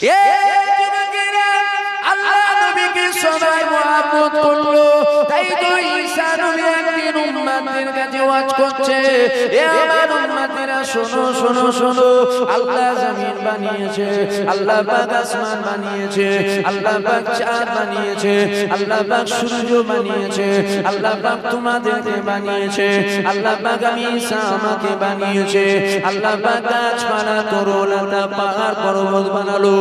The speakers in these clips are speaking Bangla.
এ যুবকেরা আল্লাহ নবীকে সবাই মহব্বত করলো, তাই তো ঈসা নবী একদিন উম্মতের কাছে ওয়াজ করছে, এ আমার উম্মতেরা শোনো শোনো শোনো, আল্লাহ জমিন বানিয়েছে, আল্লাহ পাক আসমান বানিয়েছে, আল্লাহ পাক চাঁদ বানিয়েছে, আল্লাহ পাক সূর্য বানিয়েছে, আল্লাহ পাক তোমাদেরকে বানিয়েছে, আল্লাহ পাক আমি ঈসা আমাকে বানিয়েছে, আল্লাহ পাক গাছপালা তরুলতা পাহাড় পর্বত বানালো,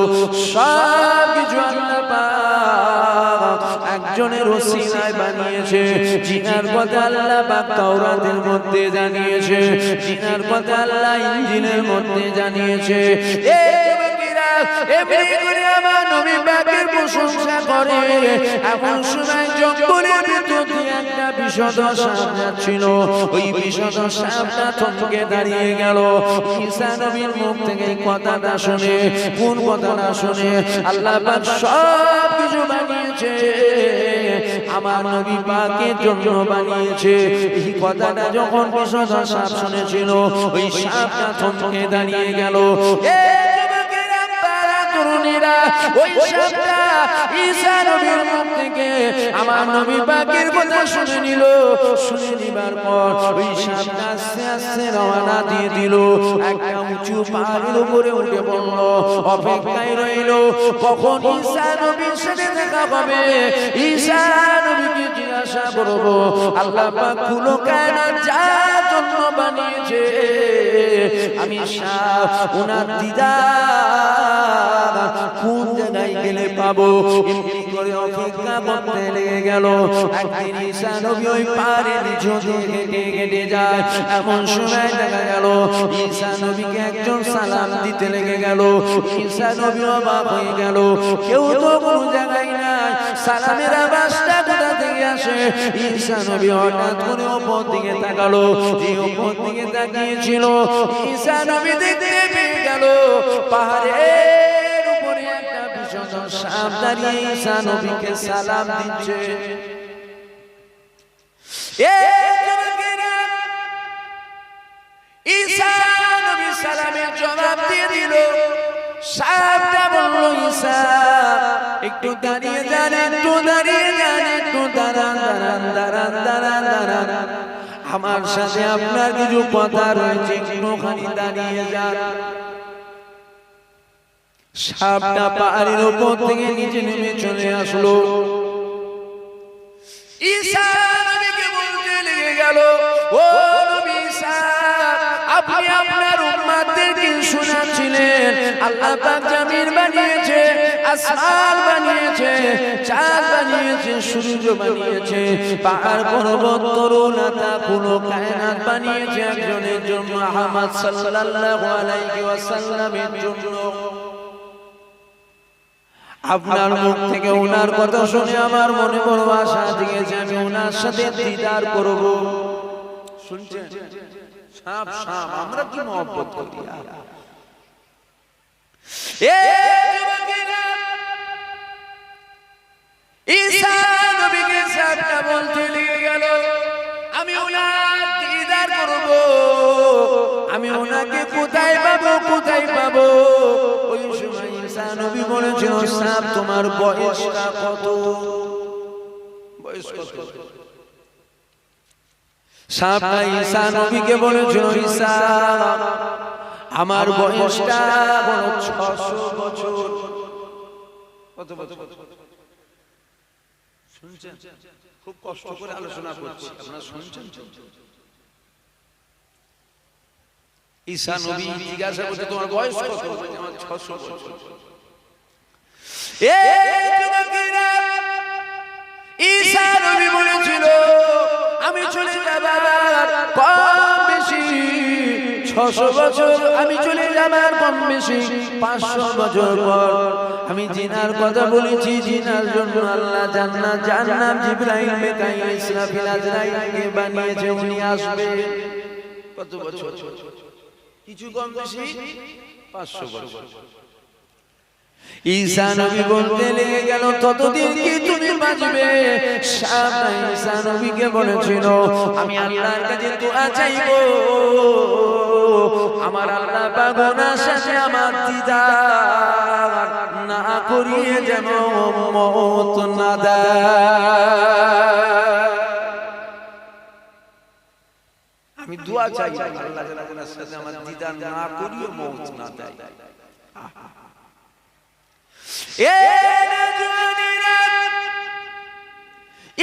সব কিছু আল্লাহ পাক একজনের ওসিলায় বানিয়েছে। জিনার কথা আল্লাহ পাক তাওরাতের মধ্যে জানিয়েছে, জিনার কথা আল্লাহ ইনজিলের মধ্যে জানিয়েছে। এমনি করে আমার নবী পাকের প্রশংসা করে। এমন সময় জঙ্গলের ভিতর দিয়ে একটা বিষধর সাপ যাচ্ছিল, ওই বিষধর সাপটা থমকে দাঁড়িয়ে গেল। ঈসা নবীর মুখ থেকে কথাটা শুনে, কোন কথাটা শুনে, আল্লাহ পাক সব কিছু বানিয়েছে আমার নবী পাকের জন্য বানিয়েছে। এই কথাটা যখন বিষধর সাপ শুনেছিল, ওই সাপটা থমকে দাঁড়িয়ে গেল। ওই সাপটা ঈসা নবীর মুখ থেকে আমার নবী পাকের কথা শুনে নিল। শুনে নিবার পর ওই সাপটা আস্তে আস্তে রওনা দিয়ে দিল, একটা উঁচু পাহাড়ের উপরে উঠে পড়ল। অপেক্ষায় রইল কখন ঈসা নবীর সাথে দেখা হবে, ঈসা নবীকে জিজ্ঞাসা করব আল্লাহ পাক কুলো কায়নাত যার জন্য বানিয়েছে, আমি সাপ ওনার দিদার কোন জায়গায় গেলে পাবো। এমনি করে অপেক্ষা করতে লেগে গেল। একদিন ঈসা নবী ওই পাহাড়ের নিচ দিয়ে হেঁটে হেঁটে যায়। এমন সময় দেখা গেল ঈসা নবীকে একজন সালাম দিতে লেগে গেল। ঈসা নবী অবাক হয়ে গেল, কেউ তো কোনো জায়গায় নাই, সালামের আওয়াজটা কোথা থেকে আসে। ঈসা নবী হঠাৎ করে ওপর দিকে তাকালো, যে ওপর দিকে তাকিয়েছিল ঈসা নবী দেখতে পেয়ে গেল পাহাড়ের উপরে একটা বিষধর সাপ দাঁড়িয়ে ঈসা নবীকে সালাম দিচ্ছে। ঈসা নবী সালামের জবাব দিয়ে দিল। সাপটা বলল, ঈসা একটু দাঁড়িয়ে যান, একটু দাঁড়িয়ে যান, একটু দাঁড়ান দাঁড়ান দাঁড়ান দাঁড়ান দাঁড়ান, আমার সাথে আপনার কিছু কথা রয়েছে, একটুখানি দাঁড়িয়ে যান। সাপটা পাহাড়ের উপর থেকে নিচে নেমে চলে আসলো। ঈসা নবীকে বলতে লেগে গেল, ও নবী ঈসা, আপনি আপনার উম্মতদেরকে শোনাচ্ছিলেন আল্লাহ পাক জমিন বানিয়েছে, আসমান বানিয়েছে, চাঁদ বানিয়েছে, সূর্য বানিয়েছে, পাহাড় পর্বত তরুলতা কুলো কায়নাত বানিয়েছে একজনের জন্য, মুহাম্মদ সাল্লাল্লাহু আলাইহি ওয়াসাল্লামের জন্য। আপনার মুখ থেকে ওনার কথা শুনে আমার মনে বড় আশা জেগেছে, আমি ওনার সাথে দিদার করব। শুনছেন, সাপ সাপ আমরা কি মহব্বত করি। ঈসা নবীকে সাপটা বলতে লেগে গেল, আমি ওনার দিদার করব, আমি ওনাকে কোথায় পাবো, কোথায় পাবো। ওই সময় ঈসা নবী বলেছিল, সাপ তোমার বয়সটা কত, বয়স কত। সাপটা ঈসা নবীকে বলেছিল, ঈসা আমার বয়সটা হলো 600 বছর। কত বছর শুনছেন? খুব কষ্ট করে আলোচনা করছি, আপনারা শুনছেন? ঈসা নবী জিজ্ঞাসা করতে, তোমার বয়স কত? আমার 600 বছর। ঈসা নবী বলেছিল, আমি চলে যাব কম বেশি 600 বছর, আমি চলে যাব কম বেশি 500 বছর পর। আমি জিনার কথা বলেছি, জিনার জন্য আল্লাহ জান্নাত জাহান্নাম জিবরাইল মিকাইল ইসরাফিল আজরাইলকে বানিয়েছে, উনি আসবে কত বছর? কিছু কম বেশি 500 বছর। ঈসা নবী বলতে লেগে গেল, ততদিন কি তুমি বাঁচবে? সাপ ঈসা নবীকে বলেছিল, আমি আল্লাহর কাছে দোয়া চাইবো, আমার আল্লাহ পাক ওনার সাথে আমার দিদার করিয়ে যেন মওত না দেয়। আমি দোয়া চাই আল্লাহ যেন ওনার সাথে আমার দিদার না করিয়ে মওত না দেয়।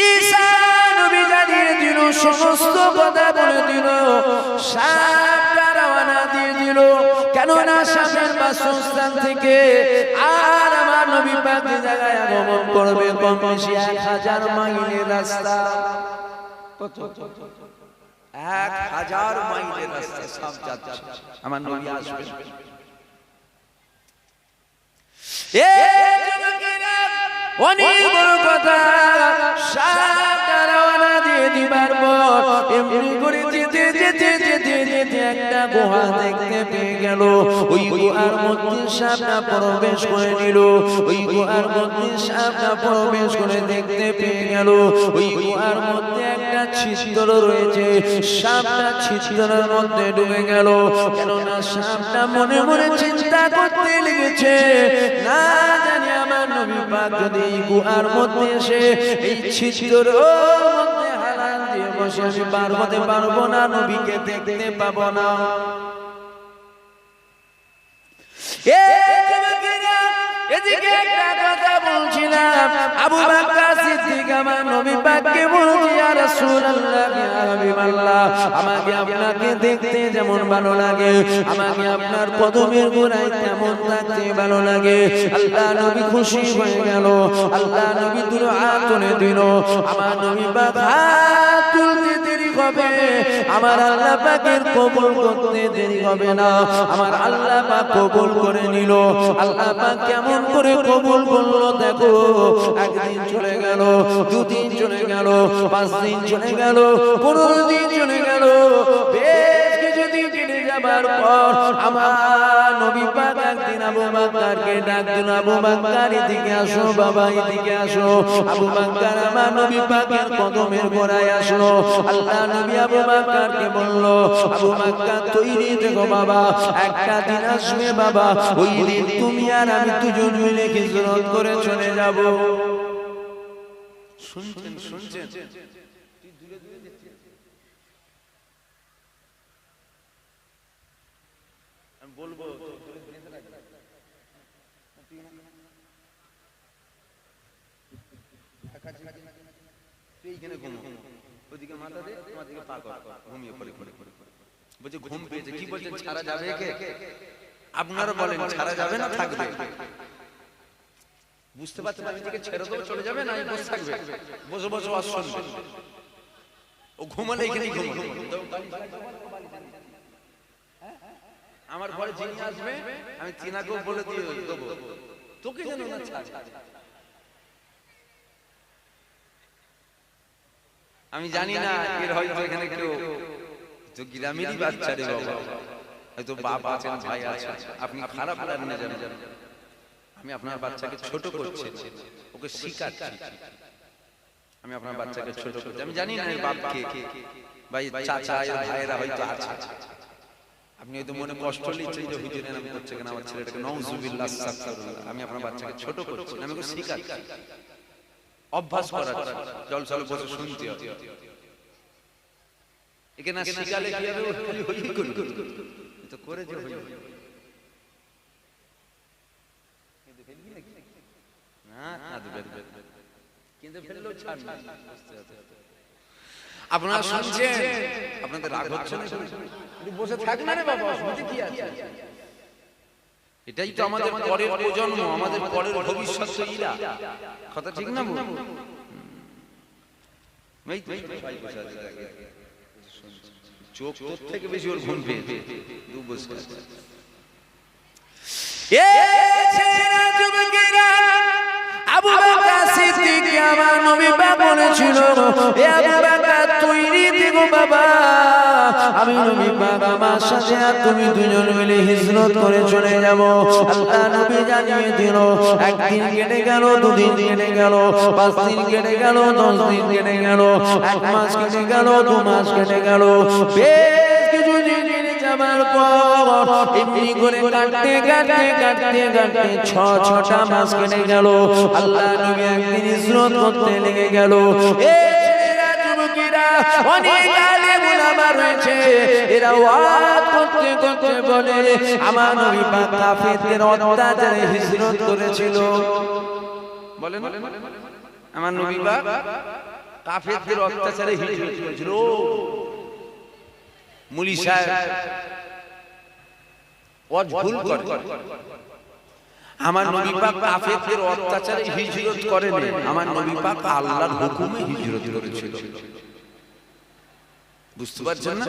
ঈসা নবী জানিয়ে দিল, সমস্ত কথা বলে দিল, সাপটা রওনা দিয়ে দিল। কেননা সাপের বাসস্থান থেকে আর আমার নবী পাক যে জায়গায় আগমন করবে কম বেশি 1000 মাইলের রাস্তা। কত? 1000 মাইলের রাস্তা সাপ যাচ্ছে, আমার নবী আসবে। অনেক বড় কথা, সাপটা রওনা দিয়ে দিবার পর এমনি করে যেতে যেতে যেতে যেতে একটা গুহা দেখতে পেয়ে গেল। ওই গুহার মধ্যে সাপটা প্রবেশ করে নিল। ওই গুহার মধ্যে সাপটা প্রবেশ করে দেখতে পেয়ে গেল ওই গুহার মধ্যে একটা ছিদ্র রয়েছে। সাপটা ছিদ্রের মধ্যে ডুবে গেল। কেননা সাপটা মনে মনে চিন্তা করতে লেগেছে, না জানি আমার নবী পাক যদি এই গুহার মধ্যে এসে এই ছিদ্রের মধ্যে হালাল দিয়ে বসে আমি পার হতে পারবো না, নবীকে দেখতে পাবো না। এদিকে একটা কথা বলছিলাম, আবু বকর সিদ্দিক আমার নবী পাককে বলছি, ইয়া রাসূলুল্লাহ, ইয়া হাবিবাল্লাহ, আমাকে আপনাকে দেখতে যেমন ভালো লাগে, আমাকে আপনার কদমের গোড়ায় তেমন থাকতে ভালো লাগে। আল্লাহ নবী খুশি হয়ে গেল। আল্লাহ নবী দুআ তুলে দিল। আমার নবী পাক হাত তুলতে দেরি হবে, আমার আল্লাহ পাকের কবুল করতে দেরি হবে না। আমার আল্লাহ পাক কবুল করে নিল। আল্লাহ পাক কেমন করে কবুল করলো দেখো। একদিন চলে গেল, দুদিন চলে গেল, 5 দিন চলে গেল, 15 দিন চলে গেল। বেশ কিছুদিন কেটে যাবার পর আমার নবী পাক একদিন আবু বকরকে ডাক দিল, আবু বকর এদিকে আসো, বাবা এদিকে আসো। আবু বকর আমার নবী পাকের কদমের গোড়ায় আসলো। আল্লাহ নবী আবু বকরকে বলল, আবু বকর তৈরি থেকো বাবা, একটা দিন আসবে বাবা, ওই দিন তুমি আর আমি দুজন মিলে হিজরত করে চলে যাব। শুনছেন শুনছেন? তুই দূরে দূরে দেখছিস, আমি বলবো দূরে দূরে থাকবে। তুই এইখানে ঘুমো, ওইদিকে মাথা দে, ওদিকে পা কর, ঘুমিয়ে পড়ে পড়ে পড়ে বলছে ঘুম পেয়েছে। কি বলছেন, ছাড়া যাবে কে? আপনারা বলেন ছাড়া যাবে না থাকবে? বুঝতে পারছেন? আমি থেকে ছেড়ে দেবো চলে যাবে না বসে থাকবে? বসে বসে ওয়াজ শুনবে। ও ঘুমালে এখানেই ঘুমাবে। আমার ঘরে যিনি আসবে আমি তিনাকেও বলে দিয়ে দেবো, তোকে যেন না ছাড়। আমি জানি না এর হয়তো এখানে কেউ তো গ্রামেরই বাচ্চা রে বাবা, হয়তো বাপ আছেন, ভাই আছেন, আপনি খারাপ লাগবে জানেন। আমি আপনার বাচ্চাকে ছোট করছি, ওকে শিখাচ্ছি। আমি আপনার বাচ্চাকে ছোট করছি, আমি জানি না এর বাপ কে, ভাই চাচা এর ভাইয়েরা হয়তো আছে। আপনি হয়তো মনে কষ্ট নিচ্ছেন যে হুজুরের নাম করছে কেন আমার ছেলেটাকে, নাউজুবিল্লাহ আস্তাগফিরুল্লাহ। আমি আপনার বাচ্চাকে ছোট করছি, আমি ওকে শিখাচ্ছি, অভ্যাস করাচ্ছি। জলসল বসে শুনতে হবে, একে না শিখালে কি হবে, হই করি তো করে যে হই না না দেবে, কিন্তু ফেললেও ছাড় না। আপনারা শুনছেন? আপনাদের রাগ হচ্ছে না? বসে থাক না রে বাবা, অসুবিধা কি আছে? এটাই তো আমাদের পরের প্রজন্ম, আমাদের পরের ভবিষ্যৎ এরা। কথা ঠিক না? চোখ তোর থেকে বেশি ওর ঘুম পেয়েছে। আবু বকর সিদ্দিক আমার নবী পাক বলেছিল, এ আবু বকর তৈরি থেকো বাবা, আমি নবী পাক আমার সাথে আর তুমি দুজন মিলে হিজরত করে চলে যাব। আল্লাহ নবী জানিয়ে দিল। একদিন কেটে গেল, দুদিন কেটে গেল, 5 দিন কেটে গেল, 10 দিন কেটে গেল, 1 মাস কেটে গেল, 2 মাস কেটে গেল। বেশ কিছু দিন যাবার পর এমনি করে কাটতে কাটতে কাটতে কাটতে 6টা মাস কেটে গেল। আল্লাহ নবী একদিন হিজরত করতে লেগে গেল। অনেক আলেম উলামা রয়েছে, এরা ওয়াজ করতে করতে বলে আমার নবী পাক কাফেরদের অত্যাচারে হিজরত করেছিল। বলেন আমার নবী পাক কাফেরদের অত্যাচারে হিজরত করেছিল। মুলি সাহেব ওয়াজ ভুল করে, আমার নবী পাক কাফেরদের অত্যাচারে হিজরত করেন, আমার নবী পাক আল্লাহর হুকুমে হিজরত করেছিল। বুঝতে পারছেন না?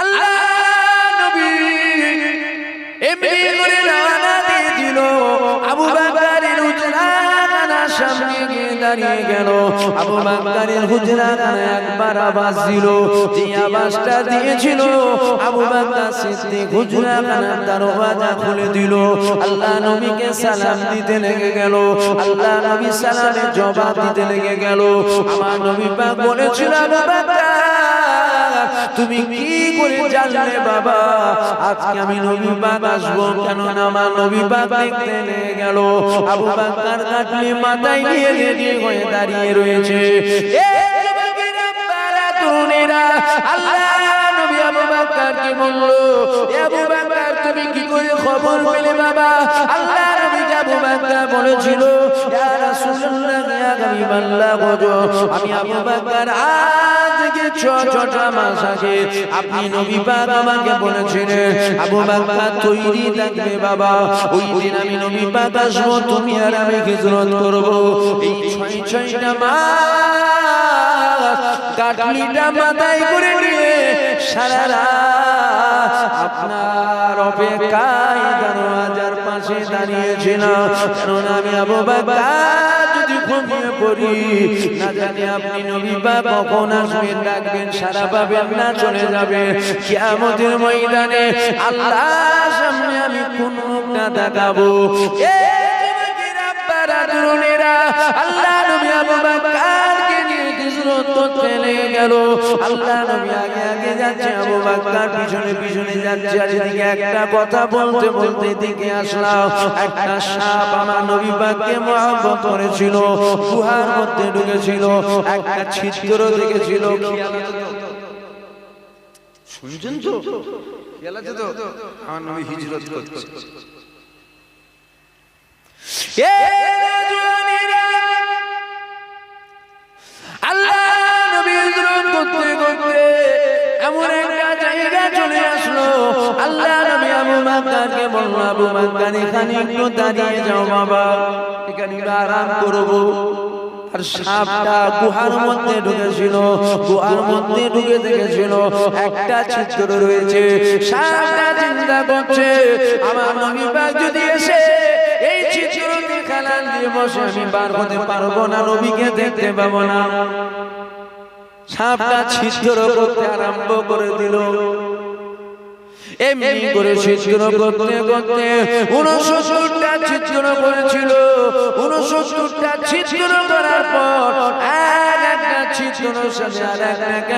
আল্লাহ নবী এমনি করে রওনা দিয়ে দিল। আবু বকরের হুজরাখানার সামনে গিয়ে দাঁড়িয়ে গেল। আবু বকরের হুজরাখানায় একবার আওয়াজ দিল, যে আওয়াজটা দিয়েছিল আবু বকর সিদ্দিক হুজরাখানার দরওয়াজা খুলে দিল। আল্লাহ নবীকে সালাম দিতে লেগে গেল। আল্লাহ নবী সালামের জবাব দিতে লেগে গেল। আমার নবী পাক বলেছিল, আবু বকর তুমি কি করে জানলে বাবা আজকে আমি নবী পাক আসবো? কেননা আমার নবী পাক দেখতে লেগে গেল। আবু বকর কাটলি মাথায় নিয়ে রেডি হয়ে দাঁড়িয়ে রয়েছে। আল্লাহ নবী আবু বকরকে বলল, আবু বকর তুমি কি করে খবর পেলে বাবা? আল্লাহ নবী আবু বকর বলেছিল, ইয়া রাসূলুল্লাহ ইয়া হাবিবাল্লাহ, আমি আবু বকর আজ থেকে 6টা মাস আগে আপনি নবী পাক আমাকে বলেছিলেন আবু বকর তৈরি থাকবে বাবা, ওই দিন আমি নবী পাক আসবো, তুমি আর আমি হিজরত করব। এই 6টা মাস কাটলিটা মাথায় করে নিয়ে সারা রাত আপনার অপেক্ষায় দরওয়াজার পাশে দাঁড়িয়েছিলাম। কারণ আমি আবু বকর যদি ঘুমিয়ে পড়ি, না জানি আপনি নবী পাক কখন আসবেন, ডাকবেন সারা পাবেন না, চলে যাবে কিয়ামতের ময়দানে আল্লাহর সামনে আমি কোন মুখটা দেখাবো? আল্লাহ নবী আবু বকরকে নিয়ে হিজরত করতে লেগে গেল। আল্লাহ নবী আগে আগে যাচ্ছে, আবু বকর পিছনে পিছনে যাচ্ছে। আর এদিকে একটা কথা বলতে বলতে এদিকে আসলাম, একটা সাপ আমার নবী পাককে মহব্বত করেছিল, গুহার মধ্যে ঢুকেছিল, একটা ছিদ্র দেখেছিল। শুনছেন তো? খেয়াল আছে তো? আমার নবী হিজরত করছে। আল্লাহ নবী হিজরত করতে করতে এমন একটা জায়গা চলে আসলো। আল্লাহ নবী আবু বকরকে বলল, আবু বকর এখানে একটু দাঁড়িয়ে যাও বাবা, এখানে আরাম করবো। আর সাপটা গুহার মধ্যে ঢুকেছিল, গুহার মধ্যে ঢুকে দেখেছিল একটা ছিদ্র রয়েছে। সাপটা চিন্তা করছে, আমার নবী পাক যদি এসে এই ছিদ্রতে খালান দিয়ে বসে, আমি পার হতে পারবো না, নবীকে দেখতে পাবো না। সাপটা ছিদ্র করতে আরম্ভ করে দিল। এমনি করে ছিদ্র করতে করতে 69টা ছিদ্র করেছিল। 69টা ছিদ্র করার পর একটা ছিদ্র সাথে আর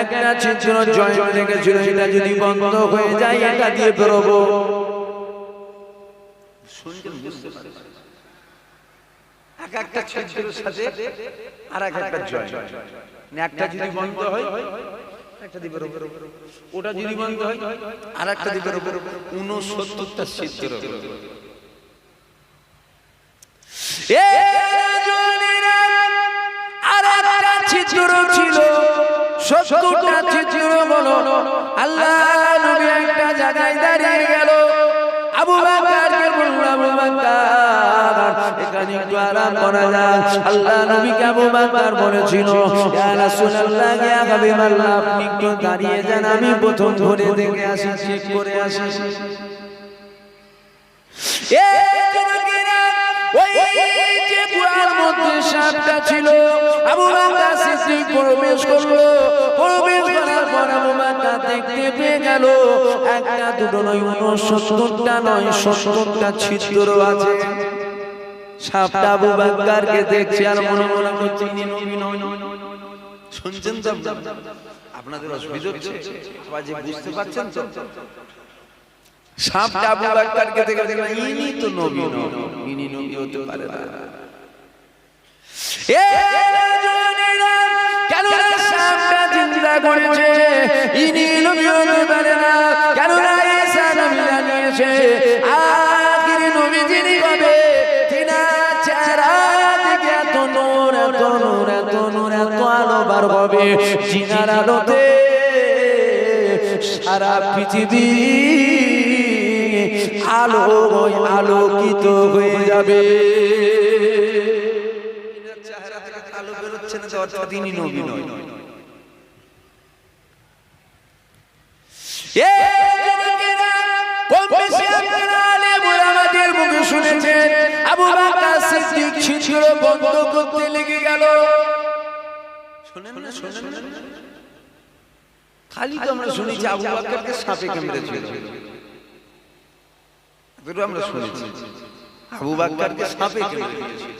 একটা ছিদ্র জয়েন্ট রেখেছিল, এটা যদি বন্ধ হয়ে যায় এটা দিয়ে বেরোবো। শুনছেন? বুঝতে পারছেন? একটা ছিদ্রের সাথে আর একটা জয়েন্ট, একটা যদি বন্ধ হয় একটা দিবে, ওটা যদি বন্ধ হয় আর একটা দিবে। 69টা ছিদ্র। আর একটা ছিদ্র ছিল, 70টা ছিদ্র বলো। আল্লাহ নবী একটা জায়গায় দাঁড়িয়ে গেল। আবু বকরকে বলল, আবু বকর এখানে একটু আরাম করা যায়। আল্লাহ নবীকে আবু বকর বলেছিল, ইয়া রাসূলুল্লাহ ইয়া হাবিবাল্লাহ, আপনি একটু দাঁড়িয়ে যান, আমি প্রথম ধরে দেখে আসি, চেক করে আসি। ওই যে গুহার মধ্যে সাপটা ছিল, আবু বকর সিদ্দিক প্রবেশ করলো। প্রবেশ করার পর আবু বকর দেখতে পেয়ে গেল একটা দুটো নয়, 69টা নয়, 70টা ছিদ্র আছে। সাপটা আবু বকরকে দেখছে আর মনে মনে করছে ইনি নবী নয়। শুনছেন তো আপনাদের অসুবিধা হচ্ছে আওয়াজে বুঝতে পারছেন তো? সাপটা আবু বকরকে দেখে না ইনি তো নবী নয়, ইনি নবী হতে পারে না। এ জওয়ানেরা কেন সাপটা চিন্তা করেছে ইনি নবী হতে পারে না? কেন ঈসা নবী জানিয়েছে আখির নবী যিনি হবে তিনার চেহারা থেকে এত নূর এত নূর এত নূর এত আলো বার হবে জিনার আলোতে সারা পৃথিবী আলোকিত হয়ে যাবে। চেহারা থেকে আলো বেরোচ্ছে না, অর্থাৎ তিনি নবী নয়। শুনেছেন আবু বকর সিদ্দিক ছিদ্র বন্ধ করতে লেগে গেল। শুনেন না শুনেন না, খালি তো আমরা শুনেছি আবু বকরকে সাপে কামড়েছিল, আমরা শুনেছি আবু বকরকে সাপে কামড়েছিল।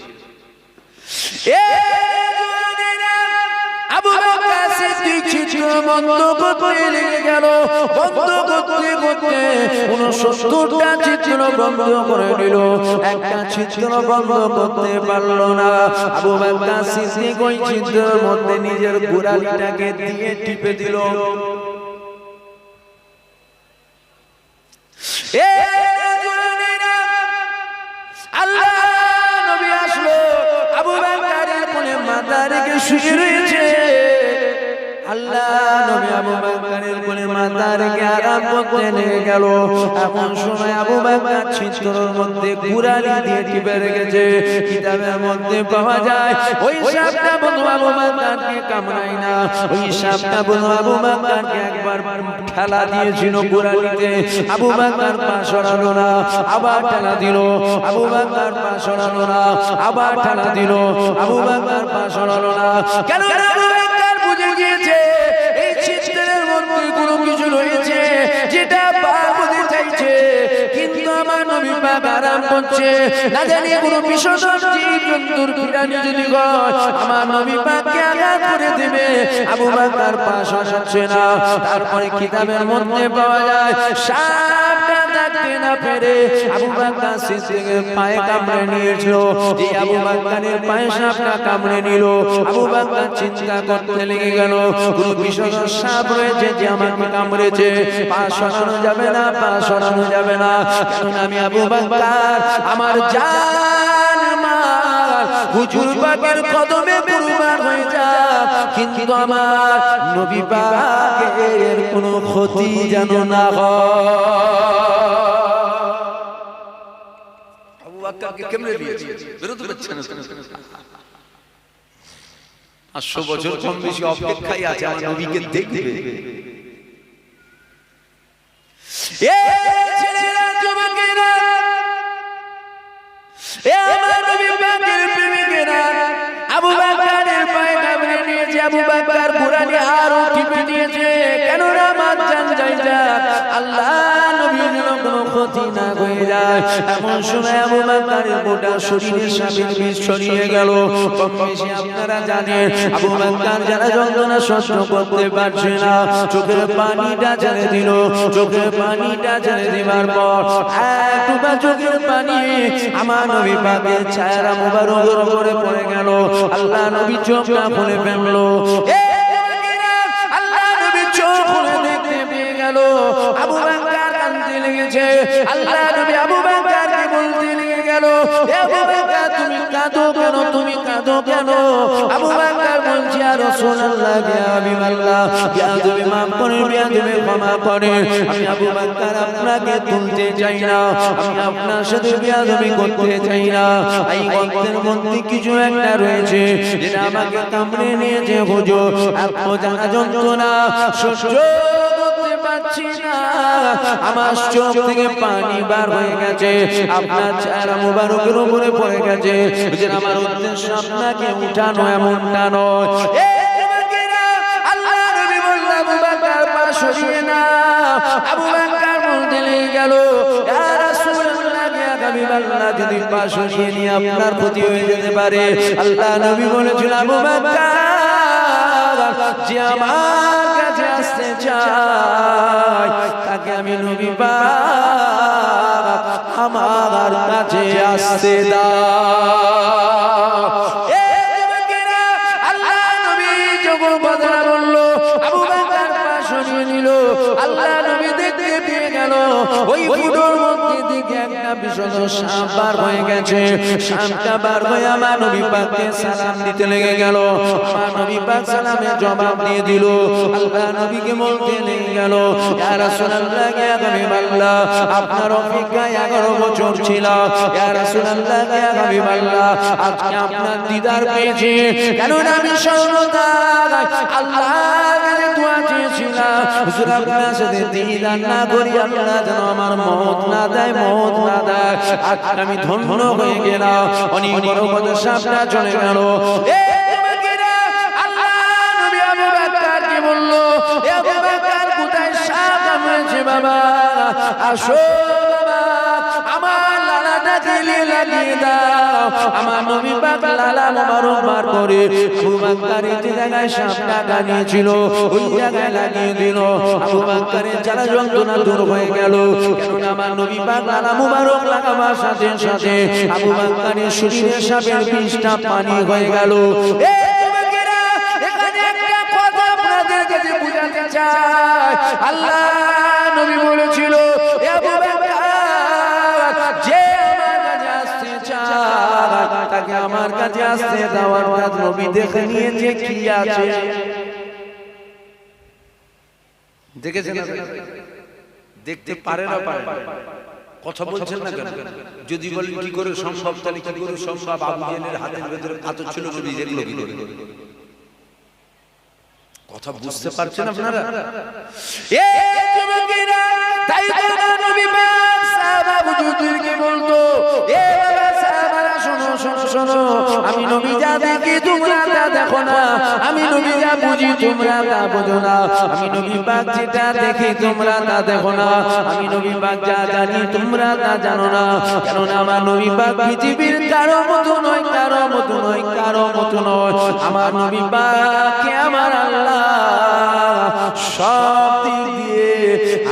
আবু বকর সিদ্দিক ছিদ্র বন্ধ করতে লেগে গেল। বন্ধ করতে করতে 69টা ছিদ্র বন্ধ করে দিল, একটা ছিদ্র বন্ধ করতে পারল না। আবু বকর সিদ্দিক ওই ছিদ্রের মধ্যে নিজের গোড়ালিটাকে দিয়ে টিপে দিল। আল্লাহ নবী আসলো, আবু বকরের কোলে মাথা রেখে শুয়ে রয়েছে। আল্লাহ নবী আবু বকরের কোলে মাথা রেখে আরাম করতে লেগে গেল। এমন সময় আবু বকর ছিদ্রের মধ্যে গোড়ালি দিয়ে টিপে রেখেছে। কিতাবের মধ্যে পাওয়া যায় ওই সাপটা বন্ধু আবু বকরকে কামড়ায় না, ওই সাপটা বন্ধু আবু বকরকে একবার ঠেলা দিয়েছিল গোড়ালিতে। আবু বকর পা সরালো না, আবার ঠেলা দিল। আবু বকর পা সরালো না, আবার ঠেলা দিল। আবু বকর পা সরালো না। কেন আবু বকর বুঝে গিয়েছে এই ছিদ্রের মধ্যে কোনো কিছু রয়েছে যেটা পার হতে চাইছে, কিন্তু আমার নবী পাক আরাম করছে। না জানি কোনো বিষধর জীব জন্তুর প্রাণী যদি হয় আমার নবী পাককে আঘাত করে দেবে। আবু বকর পা সরাচ্ছে না। তারপরে কিতাবের মধ্যে পাওয়া যায় সাপটা থাকতে না পেরে আবু বকর সিদ্দিকের পায়ে কামড়ে নিয়েছিল। এই আবু বকরের পায়ে সাপটা কামড়ে নিল। আবু বকর চিন্তা করতে লেগে গেল কোন বিষধর সাপ রয়েছে যে আমাকে কামড়েছে, পা সরানো যাবে না, পা সরানো যাবে না। কারণ আমি আবু বকর আমার জান মাল হুজুর পাকের কদমে কুরবান হয়ে যাক, কিন্তু আমার নবী পাকের কোনো ক্ষতি যেন না হয়। আবু বকরকে কামড়ে দিয়েছে, বিরোধ করছে না। 500 বছর কম বেশি অপেক্ষায় আছে আমার নবীকে দেখবে। এ ছেলেরা যুবকেরা, এ আমার নবী পাকের প্রেমিকেরা, আবু বকরের পায়ে কামড়ে নিয়েছে। আবু বকর গোড়ালি আরো টিপে দিয়েছে। কেন আমার জান যাই যাক, আল্লাহ নবীর যেন কোনো ক্ষতি না হয়ে যায়। এমন সময় আবু বকরের গোটা শরীরে সাপের বিষ ছড়িয়ে গেল। কম বেশি আপনারা জানেন আবু বকর যারা যন্ত্রণা সহ্য করতে পারছে না, চোখের পানিটা ছেড়ে দিল। চোখের পানিটা ছেড়ে দেওয়ার পর একটুবা চোখের পানি আমার নবী পাকের ছায়া মুবারকের উপরে পড়ে গেল। আল্লাহ নবী চোখটা খুলে ফেললো। আল্লাহ নবী চোখ খুলে দেখতে পেয়ে গেল আবু বকর কাঁদতে লেগেছে। আল্লাহ নবী আবু বকরকে বলতে লেগে গেল, আবু বকর তুমি কাঁদো কেন, তুমি কাঁদো কেন? আবু বকর বলছে ইয়া রাসূলুল্লাহ, ইয়া হাবিবাল্লাহ, বিয়াদবি মাফ করে, বিয়াদবি ক্ষমা করে। আমি আবু বকর আপনাকে তুলতে চাই না, আমি আপনার সাথে বিয়াদবি করতে চাই না। এই গর্তের মধ্যে কিছু একটা রয়েছে যেটা আমাকে কামড়ে নিয়েছে হুজুর। এত জানা যন্ত্রণা সহ্য করতে পারছি না, আমার চোখ থেকে পানি বার হয়ে গেছে, আপনার চেহারা মুবারকের উপরে পড়ে গেছে। আমার উদ্দেশ্য আপনাকে উঠানো এমনটা নয়। আল্লাহ নবী বলল আবু বকর পা সরিয়ে না। আবু বকর বলতে লেগে গেল ইয়া রাসূলুল্লাহ, ইয়া হাবিব আল্লাহ যদি পা সরিয়ে নিয়ে আপনার ক্ষতি হয়ে যেতে পারে। আল্লাহ নবী বলেছিল আবু বকর যে আমার কাছে আসতে চায় তাকে আমি নবী পাক আমার কাছে আসতে দাও। আল্লাহ নবী যখন কথা বললো আবু বকর পা সরিয়ে নিল। আল্লাহ নবী দেখতে পেয়ে গেল ওই ফুটোর মধ্যে দিকে একটা বিষধর সাপ বার হয়ে গেছে। সাপটা বার হয়ে আমার নবী পাককে সালাম দিতে লেগে গেল। আমার নবী পাক সালামের জবাব দিয়ে দিল। আল্লাহ নবীকে বলতে লেগে গেল ইয়া রাসূলুল্লাহ ইয়া হাবিবাল্লাহ আপনার অপেক্ষায় 11 বছর ছিল। ইয়া রাসূলুল্লাহ ইয়া হাবিবাল্লাহ আজকে আপনার দিদার পেয়েছি। কারণ আমি সর্বদা আল্লাহর কাছে দোয়া চেয়েছিলাম হুজুর আপনার সাথে দিদার না করি আল্লাহ যেন আমার মওত না দেয়, মওত না দেয়। আজকে আমি ধন্য হয়ে গেলাম। অনেক বড় বড় সাপটা চলে গেল। আল্লাহ নবী আবু বকরকে বলল এ আবু বকর কোথায় সাপ কামড়েছে বাবা, আসো বাবা আমার লালাটা গেলে লাগিয়ে দাও। আমার নবী পাক লালা মোবারক বার করে আবু বকরের যে জায়গায় সাপটা টানিয়েছিল ওই জায়গায় লাগিয়ে দিল। আবু বকরের জ্বালা যন্ত্রণা দূর হয়ে গেল। কেননা আমার নবী পাক লালা মোবারক লাগাবার সাথে সাথে আবু বকরের শরীরে সাপের বিষটা পানি হয়ে গেল। আল্লাহ নবী বলেছিল এ আবু বকর যে আমার কাছে আসতে চায় তাকে আমার কাছে আসতে দাও। অর্থাৎ নবী দেখে নিয়েছে কি আছে। দেখেছেন দেখতে পারে না পারে কথা বলছেন না কেন? যদি বলেন কি করে সম্ভব তাহলে কি করে সম্ভব? আবু জেহেলের হাতের ভেতরে পাথর ছিল নবী দেখলো কি করে? কথা বুঝতে পারছেন আপনারা? এ যুবকেরা তাই তো নবী পাক সাহাবা হুজুরদেরকে বলতো এ বাবা সাহাবারা শোনো শোনো শোনো আমি নবী যা দেখি তোমরা তা দেখো না, আমি নবী যা বুঝি তোমরা তা বোঝো না, আমি নবী পাক যেটা দেখি তোমরা তা দেখো না, আমি নবী পাক যা জানি তোমরা তা জানো না। কেননা আমার নবী পাক পৃথিবীর কারো মতো নয়, কারো মতো নয়, কারো মতো নয়। আমার নবী পাককে আমার আল্লাহ সব দিক দিয়ে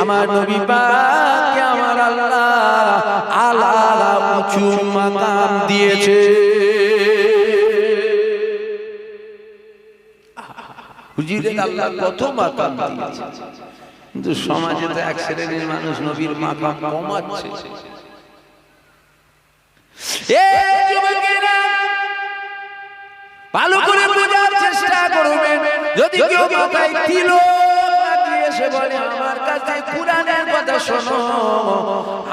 আমার নবী পাককে আমার আল্লাহ আলা উঁচু মাকাম দিয়েছে। হুজুরের আল্লাহ কত মাকাম দিয়েছে, কিন্তু সমাজে তো এক শ্রেণীর মানুষ নবীর মাকাম কমাচ্ছে। ভালো করে বোঝার চেষ্টা করবেন। যদি কেউ কথায় তিলক লাগিয়ে এসে বলে আমার কাছে কুরআনের কথা শোনো,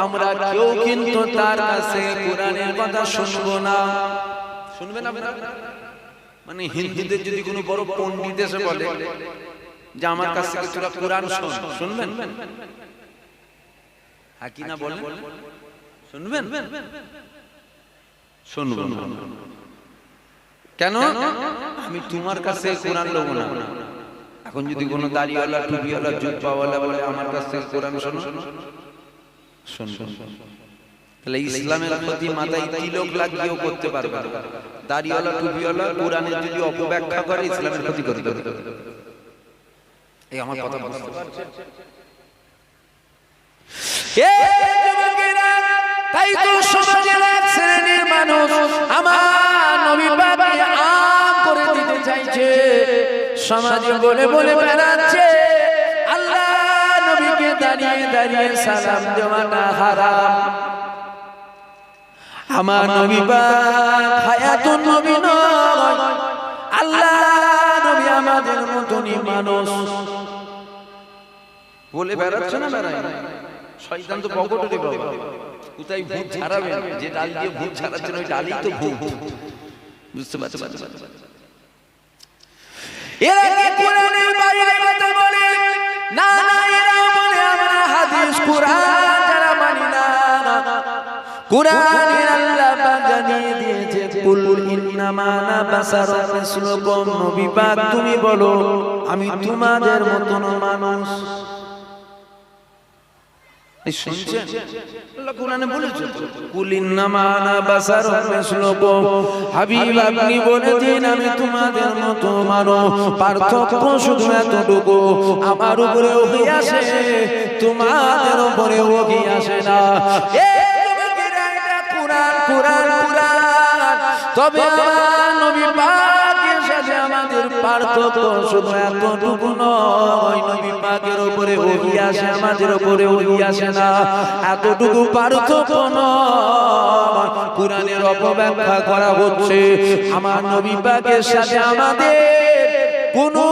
আমরা কেউ কিন্তু তার কাছে কুরআনের কথা শুনবো না। শুনবেন আপনারা? মানে হিন্দুদের যদি কোনো বড় পণ্ডিত এসে বলে যে আমার কাছ থেকে তোরা কুরআন শোন, শুনবেন? হ্যাঁ কি না বলেন? শুনবেন? শুনবেন কেন? আমি তোমার কাছে কোরআন লব না। এখন যদি কোনো দাড়িওয়ালা টুপিওয়ালা জুব্বাওয়ালা বলে আমার কাছ থেকে কোরআন শোনো, শুনবেন? তাহলে ইসলামের প্রতি মাথায় তিলক লাগিয়েও করতে পারবে না। দাড়িওয়ালা টুপিওয়ালা কোরআনের যদি অপব্যাখ্যা করে ইসলামের ক্ষতি করে দেবে। এই আমার কথা বুঝতে পারছেন? তাই তো সমাজের এক শ্রেণীর মানুষ আমার নবী পাককে আম করে দিতে চাইছে। সমাজে বলে বলে বেড়াচ্ছে আল্লাহ নবীকে দাঁড়িয়ে দাঁড়িয়ে সালাম দেওয়াটা হারাম। আমার নবী পাক হায়াতুন নবী নয়, আল্লাহ নবী আমাদের মতনই মানুষ বলে বেড়াচ্ছে না বেড়ায় না। শয়তান তো পকেটে রে বাবা, কোথায় ভূত ছাড়াবেন? যে ডাল দিয়ে ভূত ছাড়াচ্ছেন ওই ডালই তো ভূত। বুঝতে পারছেন? এরা কি কোরআনের বাইরে কথা বলে? না না, এরা বলে আমরা হাদিস কোরআন যারা মানি না। কোরআনে আল্লাহ পাক জানিয়ে দিয়েছে কুল ইন্নামা আনা বাশারুম মিসলুকুম। নবী পাক তুমি বলো আমি তোমাদের মতন মানুষ। শুনছেন আল্লাহ কোরআনে বলেছে কুল ইন্নামা আনা বাশারুম মিসলুকুম হাবিব আপনি বলেছেন আমি তোমাদের মতো মানব পার্থক্য শুধু এতটুকু আমার উপরে ওহী আসে তোমাদের উপরে ওহী আসে না তবে আমার নবী পাকের সাথে আমাদের পার্থক্য শুধু এতটুকু নয় নবী পাকের উপরে ওহী আসে আমাদের উপরে ওহী আসে না এতটুকু পার্থক্য নয় কুরআনের অপব্যাখ্যা করা হচ্ছে আমার নবী পাকের সাথে আমাদের কোনো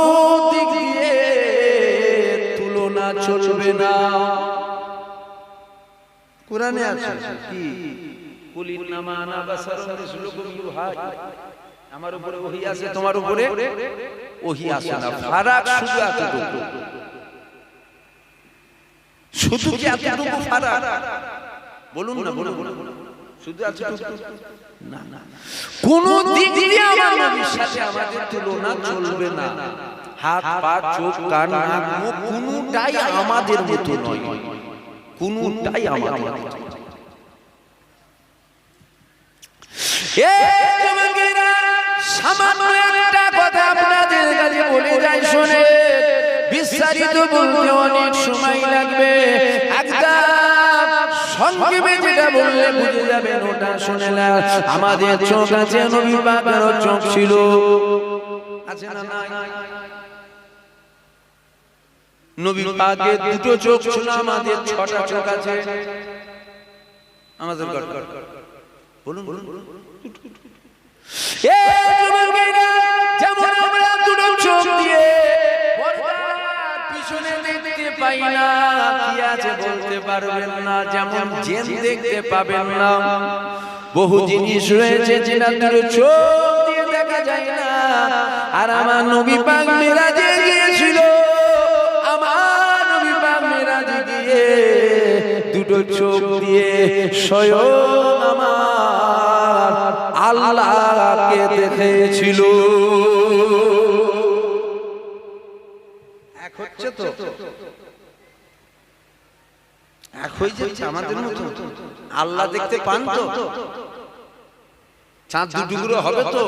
দিক দিয়ে তুলনা চলবে না কুরআনে আছে কি কুল ইন্নামা আনা বাশারুম মিসলুকুম ইউহা আমার উপরে ওহী আছে তোমার উপরে ওহী আসে না ফারাক শুধু এতটুকু শুধু কি এতটুকু ফারাক বলুন না বলুন শুধু এতটুকু না না কোন দিক দিয়ে আমার নবীর সাথে আমাদের তুলনা চলবে না হাত পা চোখ কান নাক মুখ কোনটাই আমাদের মতো নয় কোনটাই আমাদের মতো সামান্য একটা কথা আপনাদের কাছে বলে যাই শুনে বিস্তারিত বলতে অনেক সময় লাগবে একদম সংক্ষেপে যেটা বললে বুঝে যাবেন ওটা শুনে না আমাদের চোখ আছে নবী পাকের চোখ ছিল আছে না নাই নবী পাকের দুটো চোখ ছিল আমাদের ছটা চোখ আছে আমাদের বলুন বলুন যেমন আমরা দুটো চোখ দিয়ে পিছনে দেখতে পাই না কি আছে বলতে পারবেন না যেমন জিন দেখতে পাবেন না বহু জিনিস রয়েছে যেটা দুটো চোখ দিয়ে দেখা যায় না আর আমার নবী পাক মিরাজে গিয়েছিল আমার নবী পাক মিরাজে গিয়ে দুটো চোখ দিয়ে স্বয়ং আমার আল্লাহকে দেখেছিল এক হচ্ছে তো এক হয়ে যাচ্ছে আমাদের মতো আল্লাহ দেখতে পান তো চাঁদ দুটুকরো হবে তো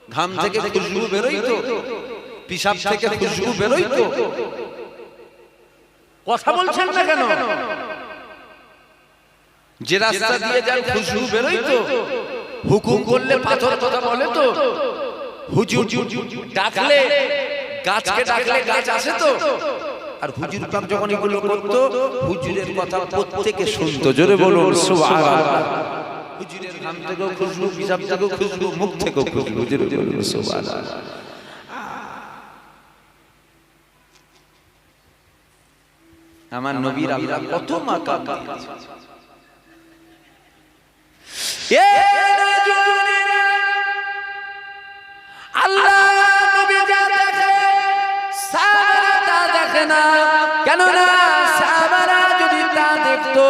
ঘাম থেকে খুশবু বেরোই তো পিশাব থেকে খুশবু বেরোই তো কথা বলছেন না কেন যে রাস্তা দিয়ে যান খুশবু বেরোই তো হুকুম করলে পাথর কথা বলে তো হুজুর ডাকলে গাছকে ডাকলে গাছ আসে তো আর হুজুর পাক যখন এগুলো করতো হুজুরের কথা প্রত্যেকে শুনতো জোরে বলুন সুবহানাল্লাহ হুজুরের ঘাম থেকেও খুশবু পিশাব থেকেও খুশবু মুখ থেকেও খুশবু জোরে বলুন সুবহানাল্লাহ আমার নবীর আল্লাহ কত মাকাম দিয়েছে আল্লাহ নবী যা দেখে সাহাবারা তা দেখে না কেন না সাহাবারা যদি তা দেখতো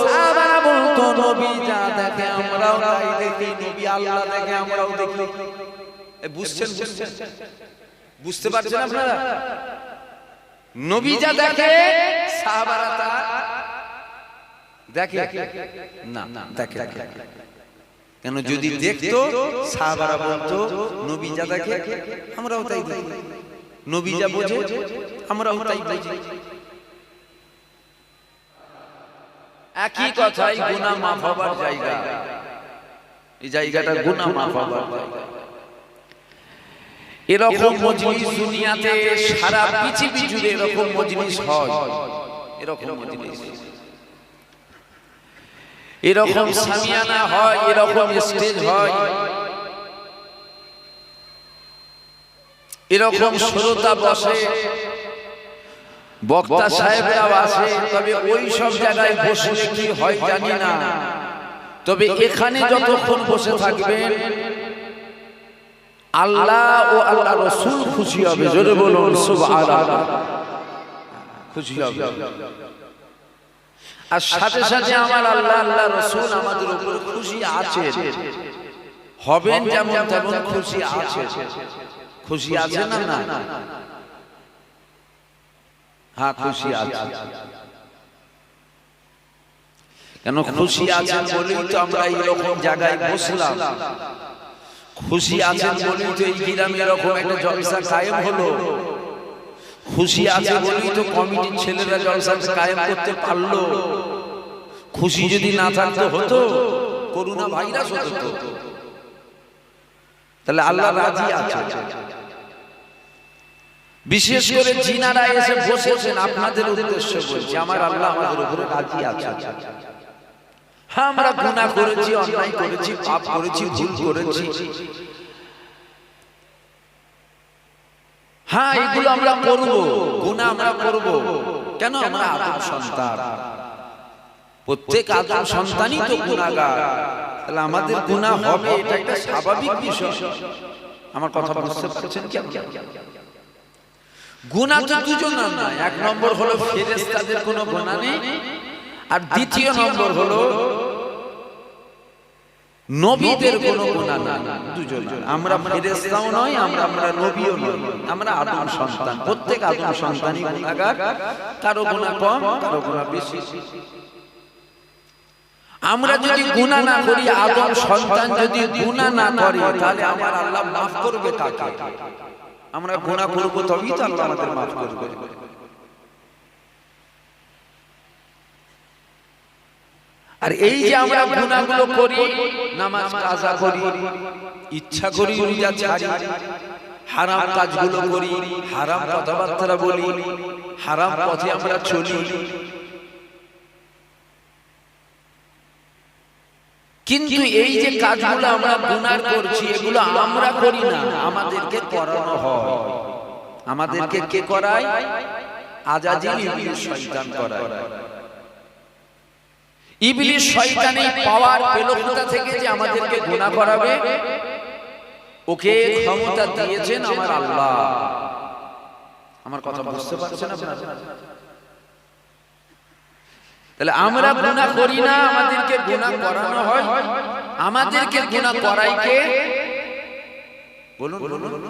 সাহাবারা বলতো নবী যা দেখে আমরাও তাই দেখি নবী আল্লাহ দেখে আমরাও দেখি বুঝছেন বুঝতে পারছেন আপনারা নবী যা দেখে সাহাবারা তা দেখে না দেখে কেন যদি দেখতো সাহাবারা বলতো নবী যা দেখে আমরাও তাই দেখি নবী যা বোঝে আমরাও তাই বুঝি একই কথাই গুনাহ মাফ হবার জায়গা এই জায়গাটা গুনাহ মাফ হবার জায়গা এরকম মজলিস দুনিয়াতে সারা পৃথিবী জুড়ে এরকম মজলিস হয় এরকম মজলিস এরকম সামিয়ানা হয় এরকম স্টেজ হয় এরকম শ্রোতা বসে বক্তা সাহেবরাও আসে তবে ওই সব জায়গায় বসলে কি হয় জানি না তবে এখানে যতক্ষণ বসে থাকবেন আল্লাহ ও আল্লাহ রাসূল খুশি হবে জোরে বলুন সুবহানাল্লাহ খুশি হবে আর সাথে সাথে আমার আল্লাহ আল্লাহ রাসূল আমাদের উপর খুশি আছে হবেন যেমন তেমন খুশি আছে খুশি আছে না না হ্যাঁ খুশি আছে কেন খুশি আছেন বলেই তো আমরা এরকম জায়গায় বসলাম, খুশি আছেন বলেই তো এই গ্রামে এরকম একটা জলসা কায়েম হলো, খুশি আছে বলেই তো কমিটির ছেলেরা জলসা কায়েম করতে পারলো। খুশি যদি না থাকতো হতো করোনা ভাইরাস হতো। তাহলে আল্লাহ রাজি আছে। বিশেষ করে জিনারা এসে বসেছেন আপনাদের উদ্দেশ্য বলছি, আমার আল্লাহ আমাদের উপরে রাজি আছে। হ্যাঁ, আমরা গুনাহ করেছি, অন্যায় করেছি, পাপ করেছি, ভুল করেছি, হ্যাঁ এগুলো আমরা করব, গুনাহ আমরা করব। কেন? আমরা আদম সন্তান, প্রত্যেক আদম সন্তানই তো গুনাহগার। তাহলে আমাদের গুনাহ হবে, এটা একটা স্বাভাবিক বিষয়। আমার কথা বুঝতে পারছেন কি? গুনাহ তো দুজনের নয়, এক নম্বর হলো ফেরেশতাদের কোনো গুনাহ নেই, আর দ্বিতীয় নম্বর হলো নবীদের কোনো গুনাহ নাই। দুজন, আমরা ফেরেশতাও নয়, আমরা নবীও নই, আমরা আদম সন্তান। প্রত্যেক আদম সন্তানই গুনাহগার, কারো গুনাহ কম, কারো গুনাহ বেশি। আমরা যদি গুনাহ না করি, আদম সন্তান যদি গুনাহ না করে, তাহলে আমার আল্লাহ মাফ করবে কাকে? আমরা গুনাহ করব তবেই তো আল্লাহ আমাদের মাফ করবে। আর এই যে আমরা গুনাহগুলো করি, নামাজ কাজা করি, ইচ্ছা করি রোজা ছাড়ি, হারাম কাজগুলো করি, হারাম কথাবার্তা বলি, হারাম পথে আমরা চলি, কিন্তু এই যে কাজগুলো আমরা গুনাহ করছি, এগুলো আমরা করি না, আমাদেরকে করানো হয়। আমাদেরকে কে করায়? আজাজিল ইবলিস শয়তান করায়। ইবলিস শয়তানি পাওয়ার পেল কোথা থেকে যে আমাদেরকে গুনাহ করাবে? ওকে ক্ষমতা দিয়েছেন আমার আল্লাহ। আমার কথা বুঝতে পারছেন আপনারা? তাহলে আমরা গুনাহ করি না, আমাদেরকে গুনাহ করানো হয়। আমাদেরকে গুনাহ করাই কে? বলুন বলুন।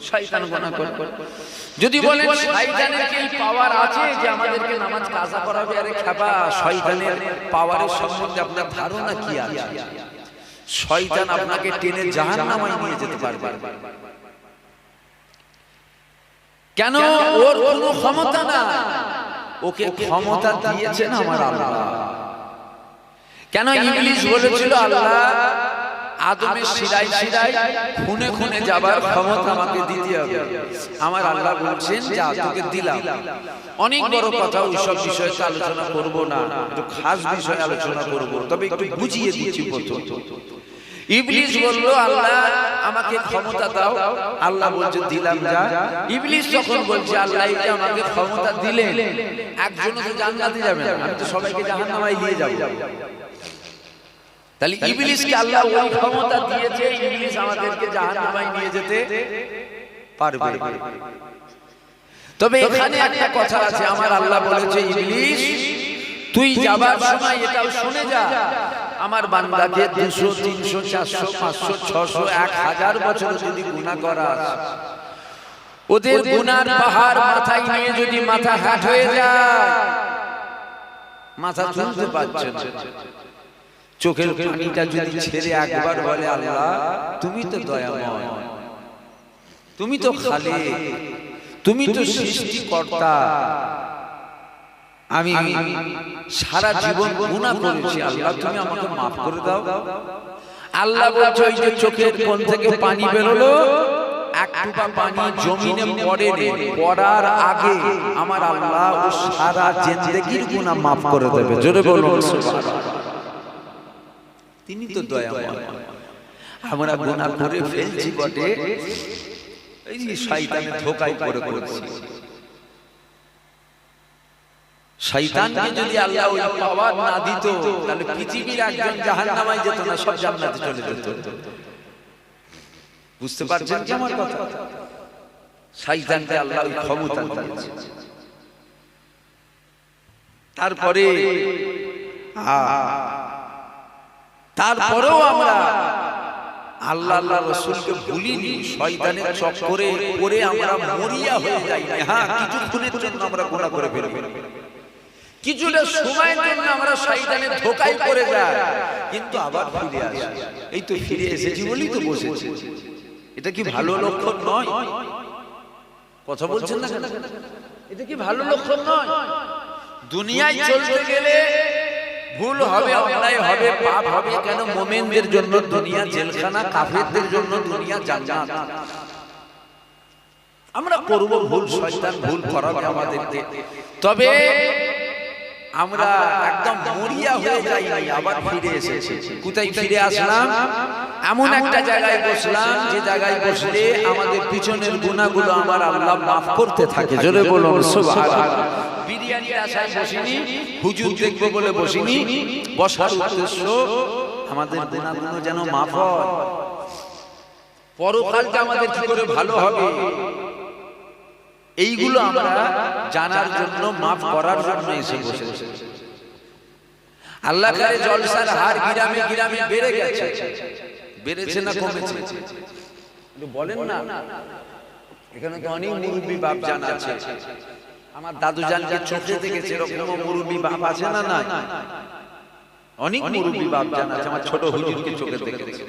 শয়তান গুনাহ করে। যদি বলেন শয়তানের কি পাওয়ার আছে যে আমাদেরকে নামাজ কাজা করাবে? আরে খাবা, শয়তানের পাওয়ারের সম্বন্ধে আপনার ধারণা কি আছে? শয়তান আপনাকে টেনে জাহান্নামে নিয়ে যেতে পারবে। কেন? ওর কোনো ক্ষমতা না, ওকে ক্ষমতা দিয়েছেন আমার আল্লাহ। কেন? ইবলিস বলেছিল আল্লাহ আদমের শিরায় শিরায় খুনে খুনে যাবার ক্ষমতা আমাকে দিতে হবে। আমার আল্লাহ বলছেন যা, তোকে দিলাম। অনেক বড় কথা, ওইসব বিষয়ে আলোচনা করব না, একটু খাস বিষয় আলোচনা করব, তবে একটু বুঝিয়ে দিচ্ছি। প্রথম ইবলিস বলল আল্লাহ আমাকে ক্ষমতা দাও। আল্লাহ বলছে দিলাম যা। ইবলিস যখন বলছে আল্লাহ এই যে আমাকে ক্ষমতা দিলেন, একজনও তো জান্নাতে যাবে না, আমি তো সবাইকে জাহান্নামে নিয়ে যাব। তাহলে ইবলিসকে আল্লাহ ওই ক্ষমতা দিয়েছে, ইবলিস আমাদেরকে জাহান্নামে নিয়ে যেতে পারবে। তবে এখানে একটা কথা আছে, আমার আল্লাহ বলেছে ইবলিস তুই যাবার সময় এটাও শুনে যা, আমার বান্দাকে 200, 300, 400, 500, 600, 1000 বছর যদি গুনাহ করা, ওদের গুনার পাহাড় মাথায় নিয়ে যদি মাথা হাট হয়ে যায়, মাথা তুলতে পারছে না, চোখের পানিটা যদি ছেড়ে একবার বলে আল্লাহ তুমি তো দয়াময়, তুমি তো খালিক, তুমি তো সৃষ্টিকর্তা, আমি সারা জীবন গুনাহ করেছি, আল্লাহ তুমি আমাকে মাফ করে দাও। আল্লাহ বলছে ওই যে চোখের কোণ থেকে পানি বেরোলো, এক ফোঁটা পানি জমিনে পড়েনি, পড়ার আগে আমার আল্লাহ ও সারা জিন্দেগির গুনাহ মাফ করে দেবে। জোরে বলুন সুবহানাল্লাহ। তিনি তো দয়াময়। আমরা গুনাহ করে ফেলছি বটে, এই যে শয়তানের ধোঁকায় পড়ে পড়েছি। শয়তানকে যদি আল্লাহ ওই পাওয়ার না দিত, তাহলে পৃথিবীর একজন জাহান্নামে যেত না, সব জান্নাতে চলে যেত। বুঝতে পারছেন কি আমার কথা? শয়তানকে আল্লাহ ওই ক্ষমতা দিয়েছে। তারপরেও আমরা আল্লাহ আল্লাহ রাসূলকে ভুলিনি, শয়তানের চক্করে পড়ে আমরা মরিয়া হয়ে যাই। হ্যাঁ, কিছুক্ষণের জন্য আমরা গুনাহ করে ফেলি, কিছুটা সময়ের জন্য আমরা শয়তানের ধোঁকায় পড়ে যাই, কিন্তু আবার ফিরে আসি। এই তো ফিরে এসেছি বলেই তো বসেছি। এটা কি ভালো লক্ষণ নয়? কথা বলছেন না কেন? এটা কি ভালো লক্ষণ নয়? দুনিয়ায় চলতে গেলে ভুল হবে, অন্যায় হবে, পাপ হবে। কেন? মুমিনদের জন্য দুনিয়া জেলখানা, কাফেরদের জন্য দুনিয়া জান্নাত। আমরা করব ভুল, শয়তান ভুল করাবে আমাদেরকে, তবে আমরা একদম মরিয়া হয়ে যাই নাই, আবার ফিরে এসেছি। কোথায় ফিরে আসলাম? এমন একটা জায়গায় বসলাম যে জায়গায় বসলে আমাদের পিছনের গুনাহগুলো আমার আল্লাহ মাফ করতে থাকে। জোরে বলুন সুবহানাল্লাহ। বিরিয়ানির আশায় বসিনি, হুজুর দেখবো বলে বসিনি। বসার উদ্দেশ্য আমাদের গুনাহগুলো যেন মাফ হয়, পরকালটা আমাদের কি করে ভালো হবে, এইগুলো আমরা জানার জন্য, মাফ করার জন্য এসে বসেছি। আল্লাহ কারে জলসার হার গ্রামে গ্রামে বেড়ে গেছে। বেড়েছে না কমেছে? বলেন না। এখানে তো অনেক মুরব্বী বাপ জান আছে। আমার দাদু জানকে চোখে দেখেছে, এরকম মুরব্বী বাপ আছে না? না, অনেক মুরব্বী বাপ জান আছে। আমার ছোট হুজুরকে চোখে দেখেছে।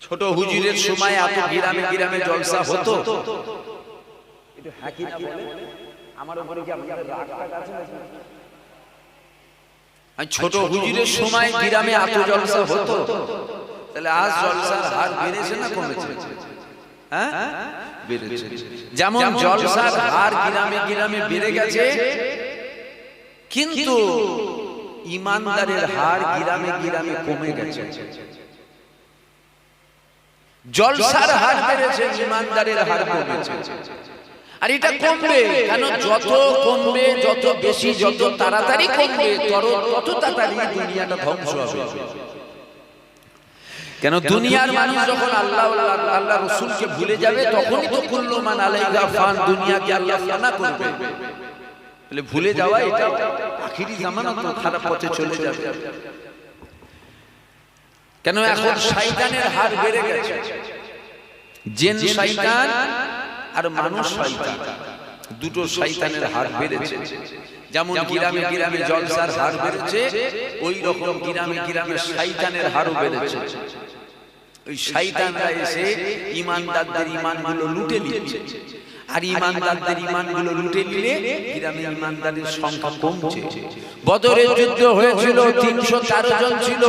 ছোট হুজুরের সময় এত গ্রামে গ্রামে জলসা হতো। একটু হাকি না বলে আমার উপরে কি আপনাদের রাগ টাগ আছে নাকি? ছোট হুজুরের সময় গ্রামে এত জলসা হতো, তাহলে আজ জলসার হার বেড়েছে না কমেছে? হ্যাঁ, বেড়েছে। যেমন জলসার হার গ্রামে গ্রামে বেড়ে গেছে, কিন্তু ইমানদারের হার গ্রামে গ্রামে কমে গেছে। জলসার হার বেড়েছে, ইমানদারের হার কমেছে। আর এটা কমবে কেন? যত কমবে, যত বেশি, যত তাড়াতাড়ি কমবে, তত তাড়াতাড়ি দুনিয়াটা ধ্বংস হবে। কেন? দুনিয়ার মানুষ যখন আল্লাহ আল্লাহ রাসূলকে ভুলে যাবে, তখনই তো কুল্লু মান আলাইহা ফান, দুনিয়াকে আল্লাহ ফানা করবে। তাহলে ভুলে যাওয়া এটা আখিরি জামানা, তো খারাপ পথে চলে যাবে। কেন? এখন শয়তানের হার বেড়ে গেছে। জিন শয়তান আর মানুষ শয়তান, দুটো শয়তানের হার বেড়েছে। যেমন গ্রামে গ্রামে জলসার হার বেড়েছে, ওই রকম গ্রামে গ্রামে শয়তানের হারও বেড়েছে। ওই শয়তানরা এসে ইমানদারদের ইমানগুলো লুটে নিচ্ছে। আর ইমানদারদের ইমানগুলো লুটে নিলে গ্রামে ইমানদারের সংখ্যা কমছে। বদরের যুদ্ধ হয়েছিল, 313 জন ছিল,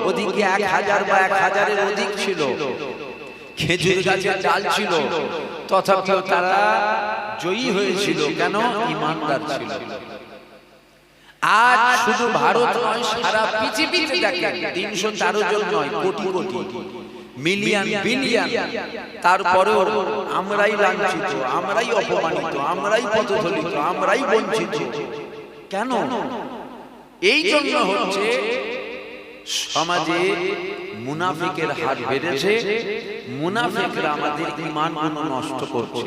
ওদিকে 1000 বা 1000-এর অধিক ছিল। খেজুর গাছের ডাল ছিল, তথাপিও তারা জয়ী হয়েছিল। কেন? ইমানদার ছিল। আজ শুধু ভারত নয়, সারা পৃথিবীতে দেখেন 313 জন নয়, কোটি কোটি, মিলিয়ন বিলিয়ন, তারপরেও আমরাই লাঞ্ছিত, আমরাই অপমানিত, আমরাই পথদলিত, আমরাই বঞ্চিত। কেন? এই জন্য হচ্ছে সমাজে মুনাফিকের হার বেড়েছে। মুনাফিকরা আমাদের ঈমানগুলো নষ্ট করছে।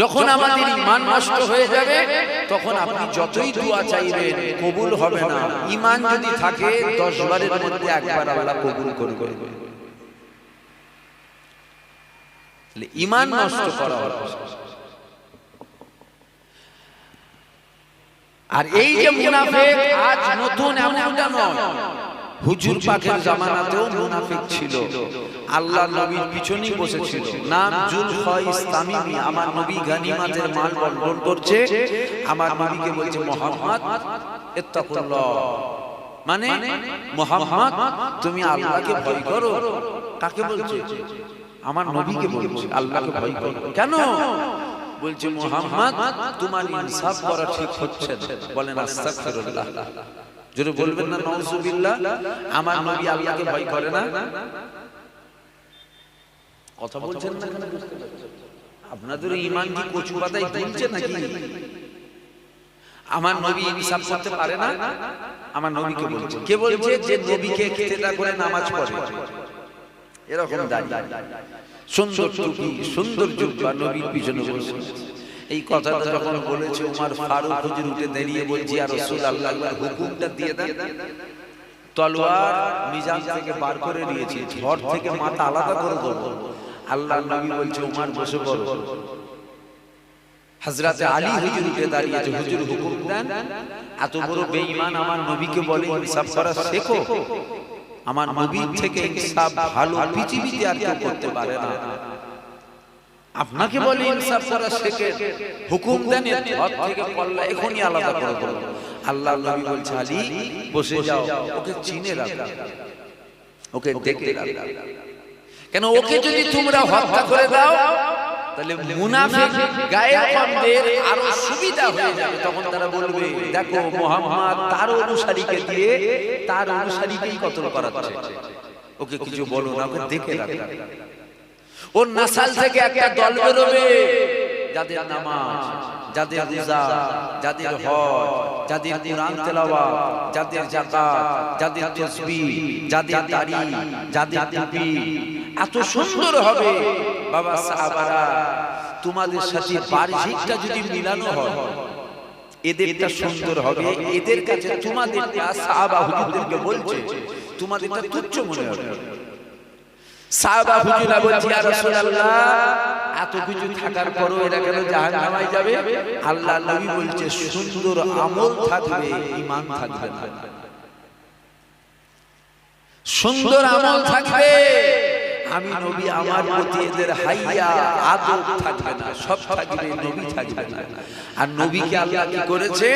যখন আমাদের ঈমান নষ্ট হয়ে যাবে, তখন আপনি যতই দোয়া চাইবেন কবুল হবে না। ঈমান যদি থাকে 10 বারের মধ্যে একবার আল্লাহ কবুল করবে। তাহলে ঈমান নষ্ট করা হচ্ছে। আর এই যে মুনাফিক আজ নতুন এমনটা নয়, হুজুর পাকের জামানাতেও মুনাফিক ছিল। আল্লাহর নবীর পিছনেই বসেছিল। নাম জুলখাইস তামিমি। আমার নবী গনিমতের মাল বন্টন করছে, আমার নবীকে বলছে মুহাম্মদ ইত্তাকুল্লাহ, মানে মুহাম্মদ তুমি আল্লাহকে ভয় করো। কাকে বলছে? আমার নবীকে বলছে আল্লাহকে ভয় করো। কেন? বলছে মুহাম্মদ তোমার ইনসাফ করা ঠিক হচ্ছে না। বলেন আস্তাগফিরুল্লাহ। জোরে বলবেন না নাউজুবিল্লাহ। আমার নবী আল্লাহকে ভয় করে না? কথা বলছেন না কেন? বুঝতে পারছেন আপনাদের ঈমান কি কচু পাতায় ঝুলছে নাকি? আমার নবী ইনসাফ করতে পারে না? আমার নবীকে বলছে। কে বলছে? যে নবীকে ইক্তেদা করে নামাজ পড়ে, এরকম দাঁড়িয়ে সুন্দর টুপি, সুন্দর জুব্বা, নবীর পিছনে বসে। এই কথাটা যখন বলেছে, ওমর ফারুক হুজুর উঠে দাঁড়িয়ে বলছে, ইয়া রাসূলুল্লাহ, আল্লাহর হুকুমটা দিয়ে দেন। তলোয়ার মিজান থেকে বার করে নিয়েছি, ঝড় থেকে মাথা আলাদা করে দেব। আল্লাহর নবী বলছে, ওমর বসে পড়ো। হযরতে আলী হুজুর উঠে দাঁড়িয়েছে, হুজুর হুকুম দেন। এত বড় বেঈমান আমার নবীকে বলে ইনসাফ করা শেখো। আমার নবীর থেকে ইনসাফ ভালো পৃথিবীতে আর কেউ করতে পারে না। আপনাকে বলে ইনসাফ করা শেখে, হুকুম দেন এর হাত থেকে পল্লা এখনই আলাদা করে দাও। আল্লাহর নবী বলছে আলী বসে যাও, ওকে চিনে রাখো, ওকে দেখে রাখো। কেন ওকে যদি তোমরা হত্যা করে দাও তাহলে মুনাফিক গায়েরদের আরো সুবিধা হয়ে যাবে। তখন তারা বলবে দেখো মুহাম্মদ তার অনুসারীকে দিয়ে তার অনুসারীকেই কতল করাচ্ছে, ওকে কিছু বলো না, ওকে দেখে রাখো। ওর নাসাল থেকে একটা দল বেরোবে যাদের নামাজ, যাদের রোজা, যাদের হজ, যাদের কুরআন তেলাওয়াত, যাদের যাকাত, যাদের তাসবিহ, যাদের দাড়ি, যাদের টুপি এত সুন্দর হবে। বাবা সাহাবারা তোমাদের সাথে বাহ্যিকটা যদি মিলানো হয় এদেরটা সুন্দর হবে, এদের কাছে তোমাদেরটা সাহাবা হুজুরদেরকে বলছে তোমাদেরটা তুচ্ছ মনে হবে। সাহাবা হুজুরা বলছে ইয়া রাসূলুল্লাহ এত কিছু থাকার পরও এরা কেন জাহান্নামে যাবে? আল্লাহ নবী বলছে সুন্দর আমল থাকবে, ঈমান থাকবে না। সুন্দর আমল থাকবে, আমি নবী আমার প্রতি এদের হাইয়া আদব থাকবে না, সব থাকবে, নবী থাকবে না। আর নবীকে আল্লাহ কি করেছে?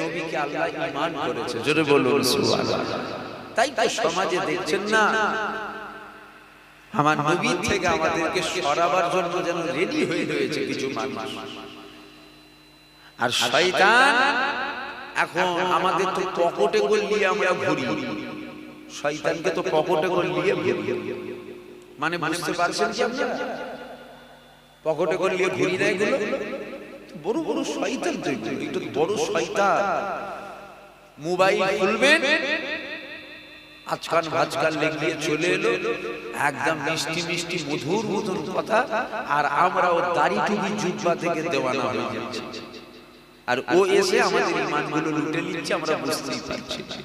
নবীকে আল্লাহ ঈমান করেছে। জোরে বলুন সুবহানাল্লাহ। তাই তো সমাজে দেখছেন না আমার নবী থেকে আমাদেরকে সরাবার জন্য যেন রেডি হয়ে রয়েছে কিছু মানুষ। আর শয়তান এখন আমাদের তো পকেটে করে নিয়ে আমরা ঘুরি, শয়তানকে তো পকেটে করে নিয়ে ঘুরি। মানে বুঝতে পারছেন কি আপনারা? পকেটে করে নিয়ে ঘুরি না, এগুলো বড় বড় শয়তান, তো এগুলো বড় শয়তান। মোবাইল খুলবেন আজকাল ভাজকাল লেগে চলে এলো একদম মিষ্টি মিষ্টি মধুর মধুর কথা, আর আমরাও দাড়ি টুপি জুব্বা থেকে দেওয়ানা হয়ে যাচ্ছি। আর ও এসে আমাদের ঈমানগুলো লুটে নিচ্ছে, আমরা বুঝতেই পারছি না।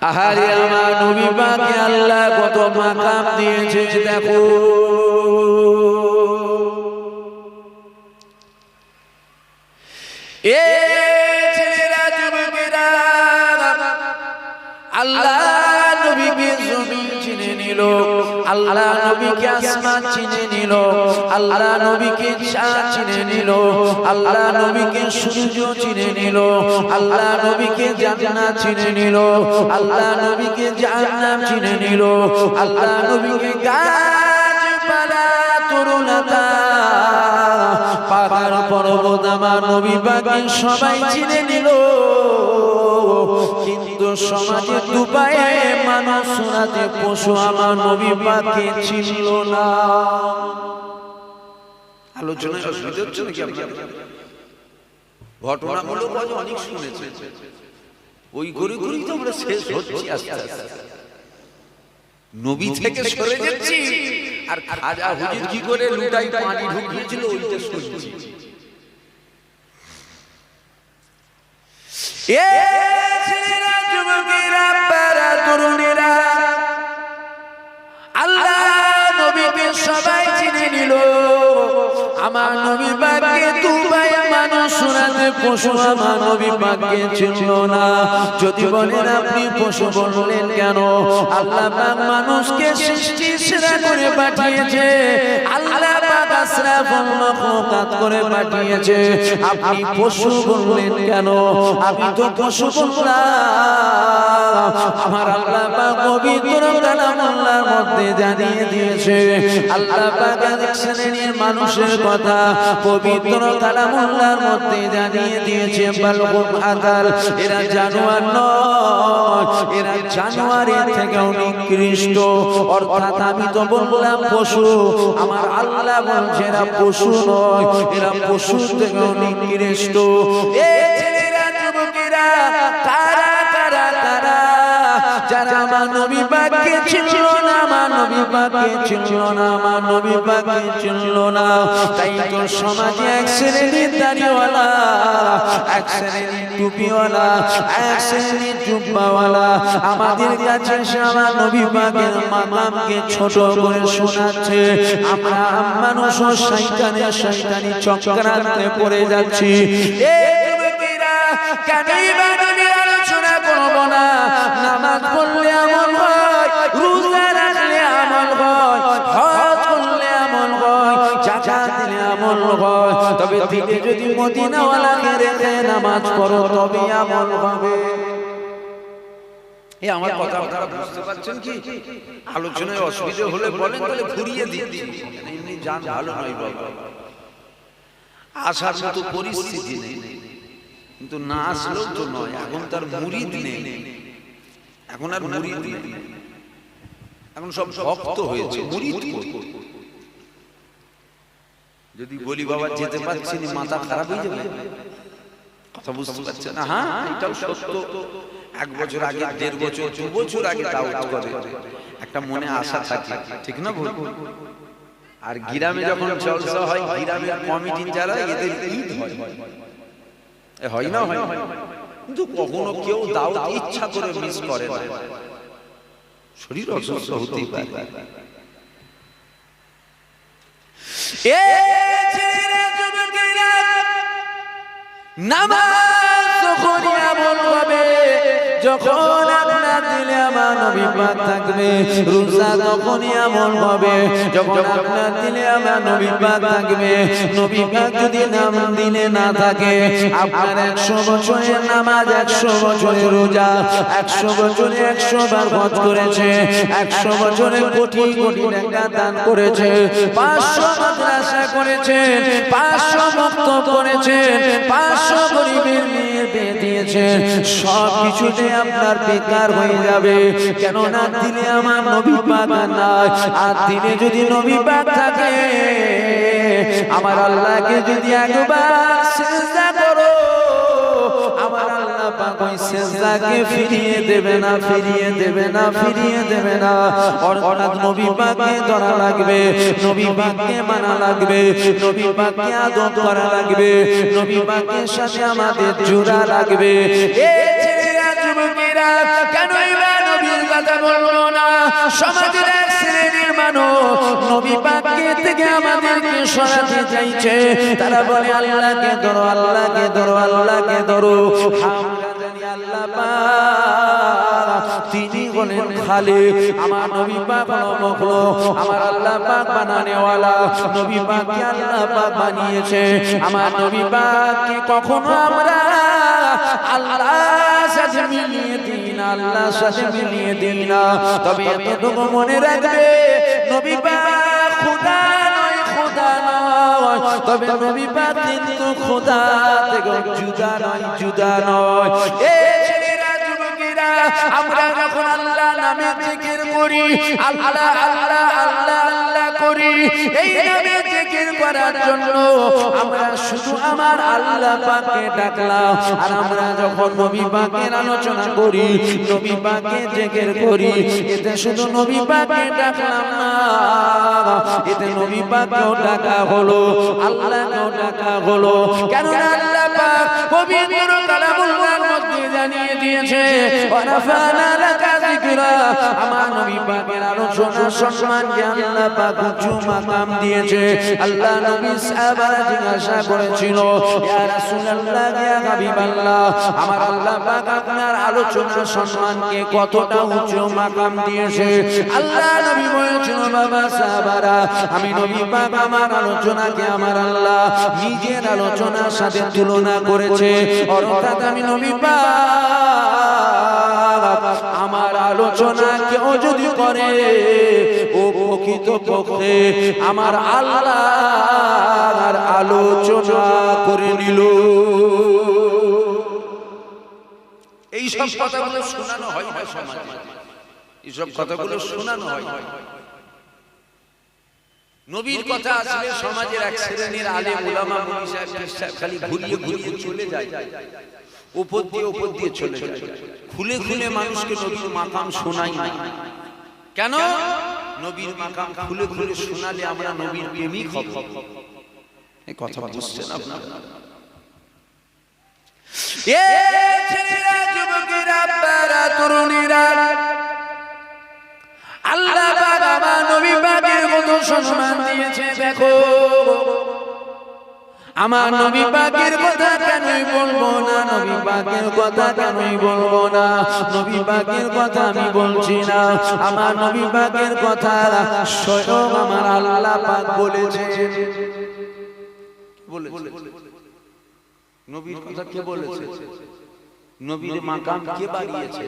আহারে আমার নবী পাকে আল্লাহ কত মাকাম দিয়েছে দেখো। এ ছেলেরা যুবকেরা আল্লাহ নবীকে জমিন চিনে নিল, আল্লাহ নবীকে আসমান চিনে নিল, আল্লাহ নবীকে চাঁদ চিনে নিল, আল্লাহ নবীকে সূর্য চিনে নিল, আল্লাহ নবীকে জান্নাত চিনে নিল, আল্লাহ নবীকে জাহান্নাম চিনে নিল, আল্লাহ নবীকে গাছপালা তরুলতা পাহাড় পর্বত আমার নবী পাকে সবাই চিনে নিল। কিন্তু সমাজে দুপায়ে মানুষ শোনাতে পশু আমার নবী পাকে ছিল না। আলোচনা অসুবিধা হচ্ছে নাকি আপনার? ঘটনামূলক অনেক শুনেছে, ওই ঘুরি ঘুরি তো আমরা শেষ হচ্ছি আস্তে আস্তে, নবী থেকে সরে যাচ্ছি। আর খাজা হুজুর কি করে লুটাই পানি ঢুকিয়েছিল ওইটা শুনছি। এ ছেলেরা যুবকেরা পারা তরুণেরা আল্লাহ নবীকে সবাই চিনে নিল, আমার নবী পাককে দুপায়ে মানুষ শোনাতে পশু আমার নবী পাককে চিনল না। যদি বলেন আপনি পশু বললেন কেন? আল্লাহ পাক মানুষকে সৃষ্টি সেরা করে পাঠিয়েছে, আল্লাহ পাক আশরাফুল মাখলুকাত করে পাঠিয়েছে, আপনি পশু বললেন কেন? আমি তো পশু বললাম। আমার আল্লাহ পাক পবিত্র কালামুল্লাহর মধ্যে জানিয়ে দিয়েছে, আল্লাহ পাক এক শ্রেণীর মানুষের কথা পবিত্র কালামুল্লাহর মধ্যে জানিয়ে দিয়েছে, বালগুম আদাল, এরা জানোয়ার নয়, এরা জানোয়ারের থেকেও নিকৃষ্ট। অর্থাৎ আমি তো বললাম পশু, আমার আল্লাহ বলছে এরা পশু নয়, এরা পশু থেকেও নিকৃষ্ট। এই ছেলেরা যুবকেরা কারা কারা কারা যারা আমার নবী পাককে চিনল না, আমার নবী পাককে চিনল না, আমার নবী পাককে চিনল না, তাই তো সমাজে এক শ্রেণীর দাড়িওয়ালা, এক শ্রেণীর টুপিওয়ালা, এক শ্রেণীর জুব্বাওয়ালা আমাদের কাছে এসে আমার নবী পাকের মাকামকে ছোট করে শোনাচ্ছে। আমরা মানুষ শয়তানি চক্রান্তে পড়ে যাচ্ছি। কেনই বা নবীর আলোচনা করব না? নামাজ পড়লে আমল হয়, রোজা রাখলে আমল হয়, হজ করলে আমল হয়, যাকাত দিলে আমল হয়, তবে দিলে যদি মদিনাওয়ালাকে রেখে নামাজ পড়ো তবে আমল হবে। এই আমার কথা আপনারা বুঝতে পারছেন কি? আলোচনায় অসুবিধা হলে বলেন, তাহলে ঘুরিয়ে দিচ্ছি। এমনি জান ভালো নয় বাবা, আসার মতো পরিস্থিতি নেই, কিন্তু না আসলেও তো নয়। এখন তার মুরিদ নেই, এখন আর মুরিদ নেই, এখন সব ভক্ত হয়েছে। মুরিদ যদি বলি বাবা যেতে পারছি না, মাথা খারাপ হয়ে যাবে। কথা বুঝতে পারছেন না? হ্যাঁ, এটাও সত্য। 1 বছর আগে, 1.5 বছর, 2 বছর আগে দাওয়াত করে একটা মনে আশা থাকে, ঠিক না ভুল? আর গ্রামে যখন জলসা হয়, গ্রামের কমিটির যারা, এদের ঈদ হয় না, হয়, কিন্তু কখনো কেউ দাওয়াত ইচ্ছা করে মিস করে না। শরীর অসুস্থ হতেই পারে। নামাজ যখন আমল হবে, যখন আপনার দিলে আমার নবী পাক থাকবে, রোজা তখনই আমল হবে যখন আপনার দিলে আমার নবী পাক থাকবে। নবী পাক যদি নাম দিলে না থাকে, আপনার 100 বছরের নামাজ, 100 বছরের রোজা, 100 বছরে 100 বার হজ করেছে, 100 বছরে কোটি কোটি টাকা দান করেছে, 500 মাদ্রাসা করেছেন, 500 মক্তব করেছেন, 500 গরিবের মেয়ে বিয়ে দিয়েছেন, সব কিছুতে আপনার বেকার হয়ে যাবে। কেন না দিলে আমার নবী পাক নাই। আর দিলে যদি নবী পাক থাকে, আমার আল্লাহকে যদি একবার সিজদা করো, আমার আল্লাহ পাক ওই সিজদাকে ফিরিয়ে দেবে না, ফিরিয়ে দেবে না, ফিরিয়ে দেবে না। অর্থাৎ নবী পাককে ধরা লাগবে, নবী পাককে মানা লাগবে, নবী পাককে আদর করা লাগবে, নবী পাকের সাথে আমাদের জোড়া লাগবে। এই ছেলেরা, যুবকেরা, কেনই বা নবীর কথা বললো না? সমাজের এক শ্রেণীর মানুষ নবী পাককে থেকে আমাদেরকে সরাতে চাইছে। তারা বলে আল্লাহকে ধরো, আল্লাহকে ধরো, আল্লাহকে ধরো। আমরা জানি আল্লাহ পাক তিনি হলেন খালিক। আমার নবী পাক হলো মখলুক, আমার আল্লাহ পাক বানানেওয়ালা। নবী পাককে আল্লাহ পাক বানিয়েছে। আমার নবী পাককে কখনো আমরা আল্লাহর সাথে মিলিয়ে দিই না, আল্লাহর সাথে মিলিয়ে দিই না। তবে এতটুকু মনে রাখবে, নবী পাক খোদা নয়, খোদা নয়, তবে নবী পাক কিন্তু খোদা থেকে জুদা নয়, জুদা নয়। এই ছেলেরা, যুবকেরা, আমরা যখন আল্লাহ নামে জিকির করি, আল্লাহ আল্লাহ আল্লাহ আল্লাহ করি, এই নামে জিকির করার জন্য আমরা শুধু আমার আল্লাহ পাককে ডাকলাম। আর আমরা যখন নবী পাকের আলোচনা করি, নবী পাককে জিকির করি, এতে শুধু নবী পাককে ডাকলাম না, এতে নবী পাককেও ডাকা হলো, আল্লাহকেও ডাকা হলো। কেন আল্লাহ পাক পবিত্র কালামুল্লাহর মধ্যে জানিয়ে দিয়েছে, ওয়ারাফানা লাকা যিকরা। আমার নবী পাকের আলোচনা সম্মানকে আল্লাহ পাক উঁচু মাকাম দিয়েছে। আল্লাহ নবী সাহাবারা জিজ্ঞাসা করেছিল, ইয়া রাসূলুল্লাহ, ইয়া হাবিবাল্লাহ, আমার আল্লাহ পাক আপনার আলোচনা সম্মানকে কতটা উঁচু মাকাম দিয়েছে? আল্লাহ নবী বলেছিল, বাবা সাহাবারা, আমি নবী পাক আমার আলোচনাকে আমার আল্লাহ নিজের আলোচনার সাথে তুলনা করেছে। অর্থাৎ আমি নবী পাক আমার আলোচনা কেউ যদি করে, ও প্রকৃতপক্ষে আমার আল্লাহর আলোচনা করে নিল। এইসব কথাগুলো শোনানো হয় না সমাজে, এইসব কথাগুলো শোনানো হয়। নবীর কথা আসলে সমাজের এক শ্রেণীর আলেম উলামা মুফতি সাহেব খালি ঘুরিয়ে ঘুরিয়ে চলে যায়, উপর দিয়ে চলে যায়। খুলে খুলে মানুষকে নবীর মাকাম শোনাই না। কেন? নবীর মাকাম খুলে খুলে শোনালে আমরা নবীর প্রেমিক হব। এই কথা বুঝছেন আপনারা? এ ছেলেরা, যুবকেরা, বাচ্চারা, তরুণীরা, আল্লাহ পাক আমার নবী পাকের কত সম্মান দিয়েছে দেখো। আমার নবী পাকের কথা কেনই বলবো না, নবী পাকের কথা কেনই বলবো না, নবী পাকের কথা আমি বলছি না, আমার নবী পাকের কথা স্বয়ং আমার আল্লাহ পাক বলেছেন। নবীর কথা কে বলেছে? নবীর মাকাম কে বাড়িয়েছে?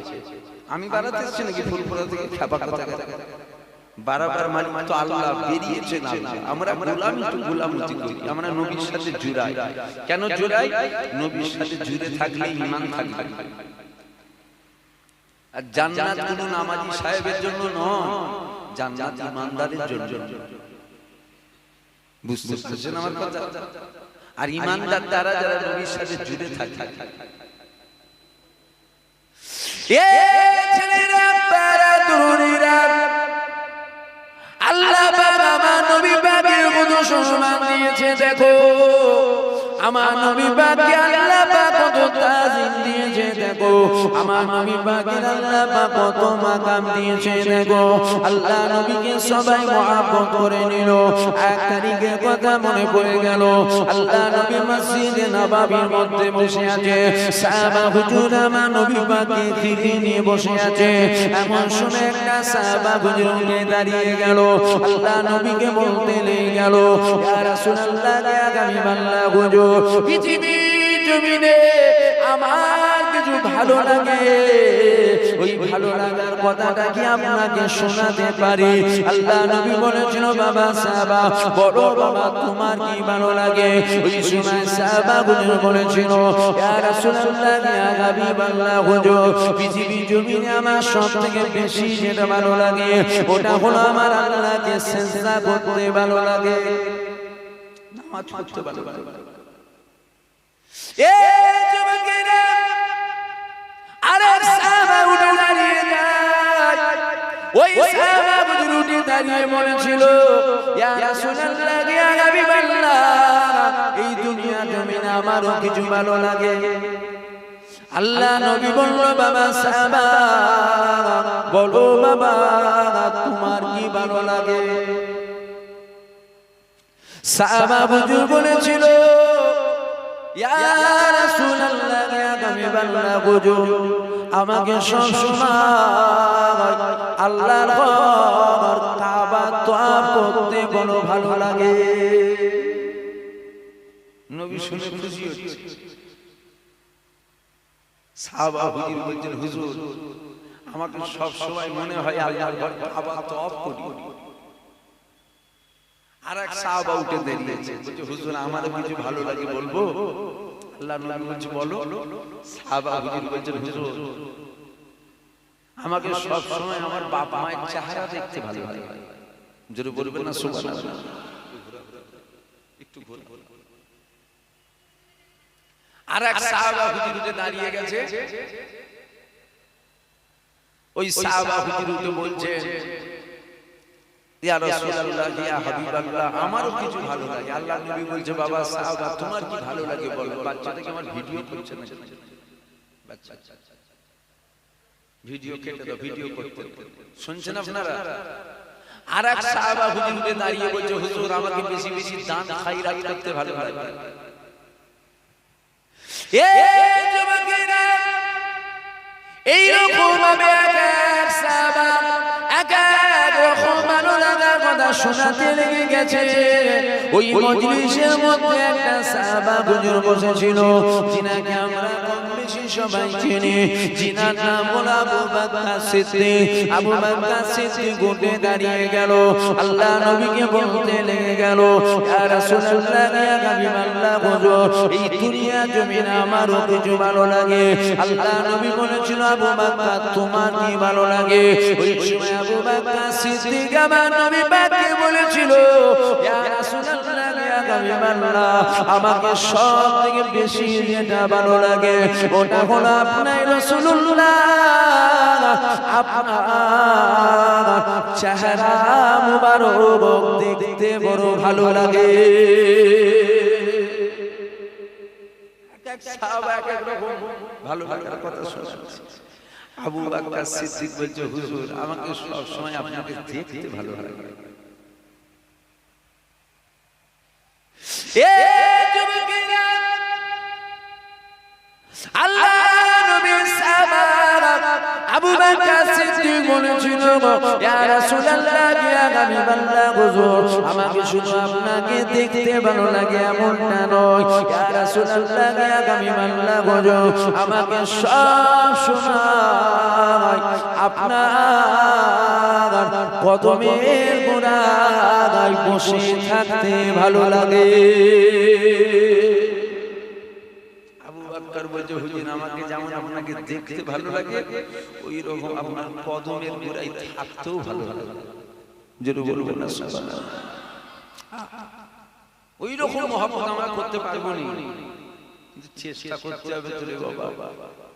আমি বাড়াতে এসেছি নাকি ফুলপুরা থেকে খেপা কথা? বারবার মালিক তো আল্লাহ বেরিয়েছেন আল্লাহ। আমরা গোলামি করি, আমরা নবীর সাথে জুড়াই। কেন জুড়াই? নবীর সাথে জুড়ে থাকলে ঈমান থাকবে। আর জান্নাত কোনো নামাজি সাহেবের জন্য নয়, জান্নাত ঈমানদারের জন্য। বুঝতে পারছেন আমার কথা? আর ঈমানদার তারা যারা নবীর সাথে জুড়ে থাকে। এ ছেলেরা, বাচ্চারা, তরুণীরা, আল্লাহ পাক আমার নবী পাকের কত সম্মান দিয়েছে দেখো। আমার নবী পাককে আল্লাহ পাক কত তাজিম দিয়েছে দেখো। আমার নবী পাকের আল্লাহ পাক কত মাকাম দিয়েছে দেখো। আল্লাহ নবীকে সবাই মহব্বত করে নিল। এক তারিখের কথা মনে পড়ে গেল, আল্লাহ নবী মসজিদে নববীর মধ্যে বসে আছে, সাহাবা হুজুর আমার নবী পাককে ফিরে নিয়ে বসে আছে। এমন সময় একটা সাহাবা হুজুর উঠে দাঁড়িয়ে গেল, আল্লাহ নবীকে বলতে লেগে গেল, ইয়া রাসূলুল্লাহ, আগামী বাংলা হুজুর, পৃথিবীর জমিনে আমার কিছু ভালো লাগে, ওই ভালো লাগার কথাটা কি আপনাকে শোনাতে পারি? আল্লাহ নবী বলেছিল, বাবা সাহাবা, বলো বাবা তোমার কি ভালো লাগে? ওই সময় সাহাবা হুজুর বলেছিল, ইয়া রাসূলুল্লাহ, ইয়া হাবিবাল্লাহ হুজুর, পৃথিবীর জমিনে আমার সবথেকে বেশি যেটা ভালো লাগে ওটা হলো আমার আল্লাহকে সিজদা করতে ভালো লাগে, নামাজ পড়তে ভালো লাগে। এ যুবকেরা, আরেক সাহাবা উঠে দাঁড়িয়ে যায়। ওই সাহাবা হুজুর উঠে দাঁড়িয়ে বলেছিল, ইয়া রাসূলুল্লাহ, ইয়া হাবিবাল্লাহ, এই দুনিয়া জমিনে আমারও কিছু ভালো লাগে। আল্লাহ নবী বলল, বাবা সাহাবা, বলো বাবা তোমার কি ভালো লাগে? সাহাবা হুজুর বলেছিল, ইয়া রাসূলুল্লাহ, ইয়া হাবিবাল্লাহ হুজুর, আমাকে সব সময় আল্লাহর ঘর কাবা তওয়াফ করতে বড় ভালো লাগে। নবী শুনে খুশি হচ্ছে। সাহাবা হুজুর বলছেন, হুজুর, আমাকে সব সময় মনে হয় আল্লাহর ঘর কাবা তওয়াফ করি। আরেক সাহাবা উঠে দাঁড়িয়েছে, বলছে, হুজুর, আমারও কিছু ভালো লাগে, বলবো? আল্লাহ নবী বলছে, বলো। সাহাবা হুজুর বলছেন, হুজুর, আমাকে সব সময় আমার বাপ মায়ের চেহারা দেখতে ভালো লাগে। জোরে বলবেন না সুবহানাল্লাহ? একটু ঘুরে আরেক সাহাবা হুজুর উঠে দাঁড়িয়ে গেছে। ওই সাহাবা হুজুর উঠে বলছে, ইয়া রাসূলুল্লাহ, ইয়া হাবিবাল্লাহ, আমারও কিছু ভালো লাগে। আল্লাহ নবী বলছে, বাবা সাহাবা, তোমার কি ভালো লাগে বলো? বাচ্চাটাকে আমার ভিডিও করছে না, বাচ্চা ভিডিও কেটে দাও, ভিডিও করতে। শুনছেন আপনারা? আরেক সাহাবা হুজুর উঠে দাঁড়িয়ে বলছে, হুজুর, আমাকে বেশি বেশি দান খায়রাত করতে ভালো লাগে। এ যুবকেরা, এইরকম ভাবে এক সাহাবা এক রকম ভালো লাগার কথা শোনাতে লেগে গেছে। ওই মজলিসের মধ্যে একটা সাহাবা হুজুর বসেছিল, যিনাকে আমরা কম বেশি সবাই চিনি, যিনার নাম হলো আবু বকর সিদ্দিক। আবু বকর সিদ্দিক উঠে দাঁড়িয়ে গেল, আল্লাহ নবীকে বলতে লেগে গেল, ইয়া রাসূলুল্লাহ, ইয়া হাবিবাল্লাহ হুজুর, এই দুনিয়া জমিনে আমারও কিছু ভালো লাগে। আল্লাহ নবী বলেছিল, আবু বকর, তোমার কি ভালো লাগে? ওই সময় আবু বকর সিদ্দিক আমার নবী পাককে বলেছিল, ইয়া রাসূলুল্লাহ, ইয়া আগামী বান্দা আমাকে সব থেকে বেশি যেটা ভালো লাগে ওটা হলো আপনার রাসূলুল্লাহ আপনার চেহারা মুবারক দেখতে বড় ভালো লাগে সাহাবা এক এক রকম ভালো লাগার কথা শুনছি আবু বকর সিদ্দিক বলছে হুজুর আমাকে সব সময় আপনাকে দেখতে ভালো লাগে এ যুবকেরা আল্লাহ নবীর সাহাবা আবু বকর সিদ্দিক বলেছিল ইয়া রাসূলুল্লাহ ইয়া আগামী বান্দা হুজুর আমাকে শুধু আপনাকে দেখতে ভালো লাগে এমনটা নয় ইয়া রাসূলুল্লাহ ইয়া আগামী বান্দা হুজুর আমাকে সব সময় আপনার কদমের গোড়ায় বসে থাকতে ভালো লাগে বলছে হুজুর আমাকে যেমন আপনাকে দেখতে ভালো লাগে ওই রকম আপনার কদমের গোড়ায় থাকতেও ভালো লাগে যেটা বলবেন না সুবহানাল্লাহ ওই রকম মহব্বত আমরা করতে পারবো না কিন্তু চেষ্টা করতে হবে তো রে বাবা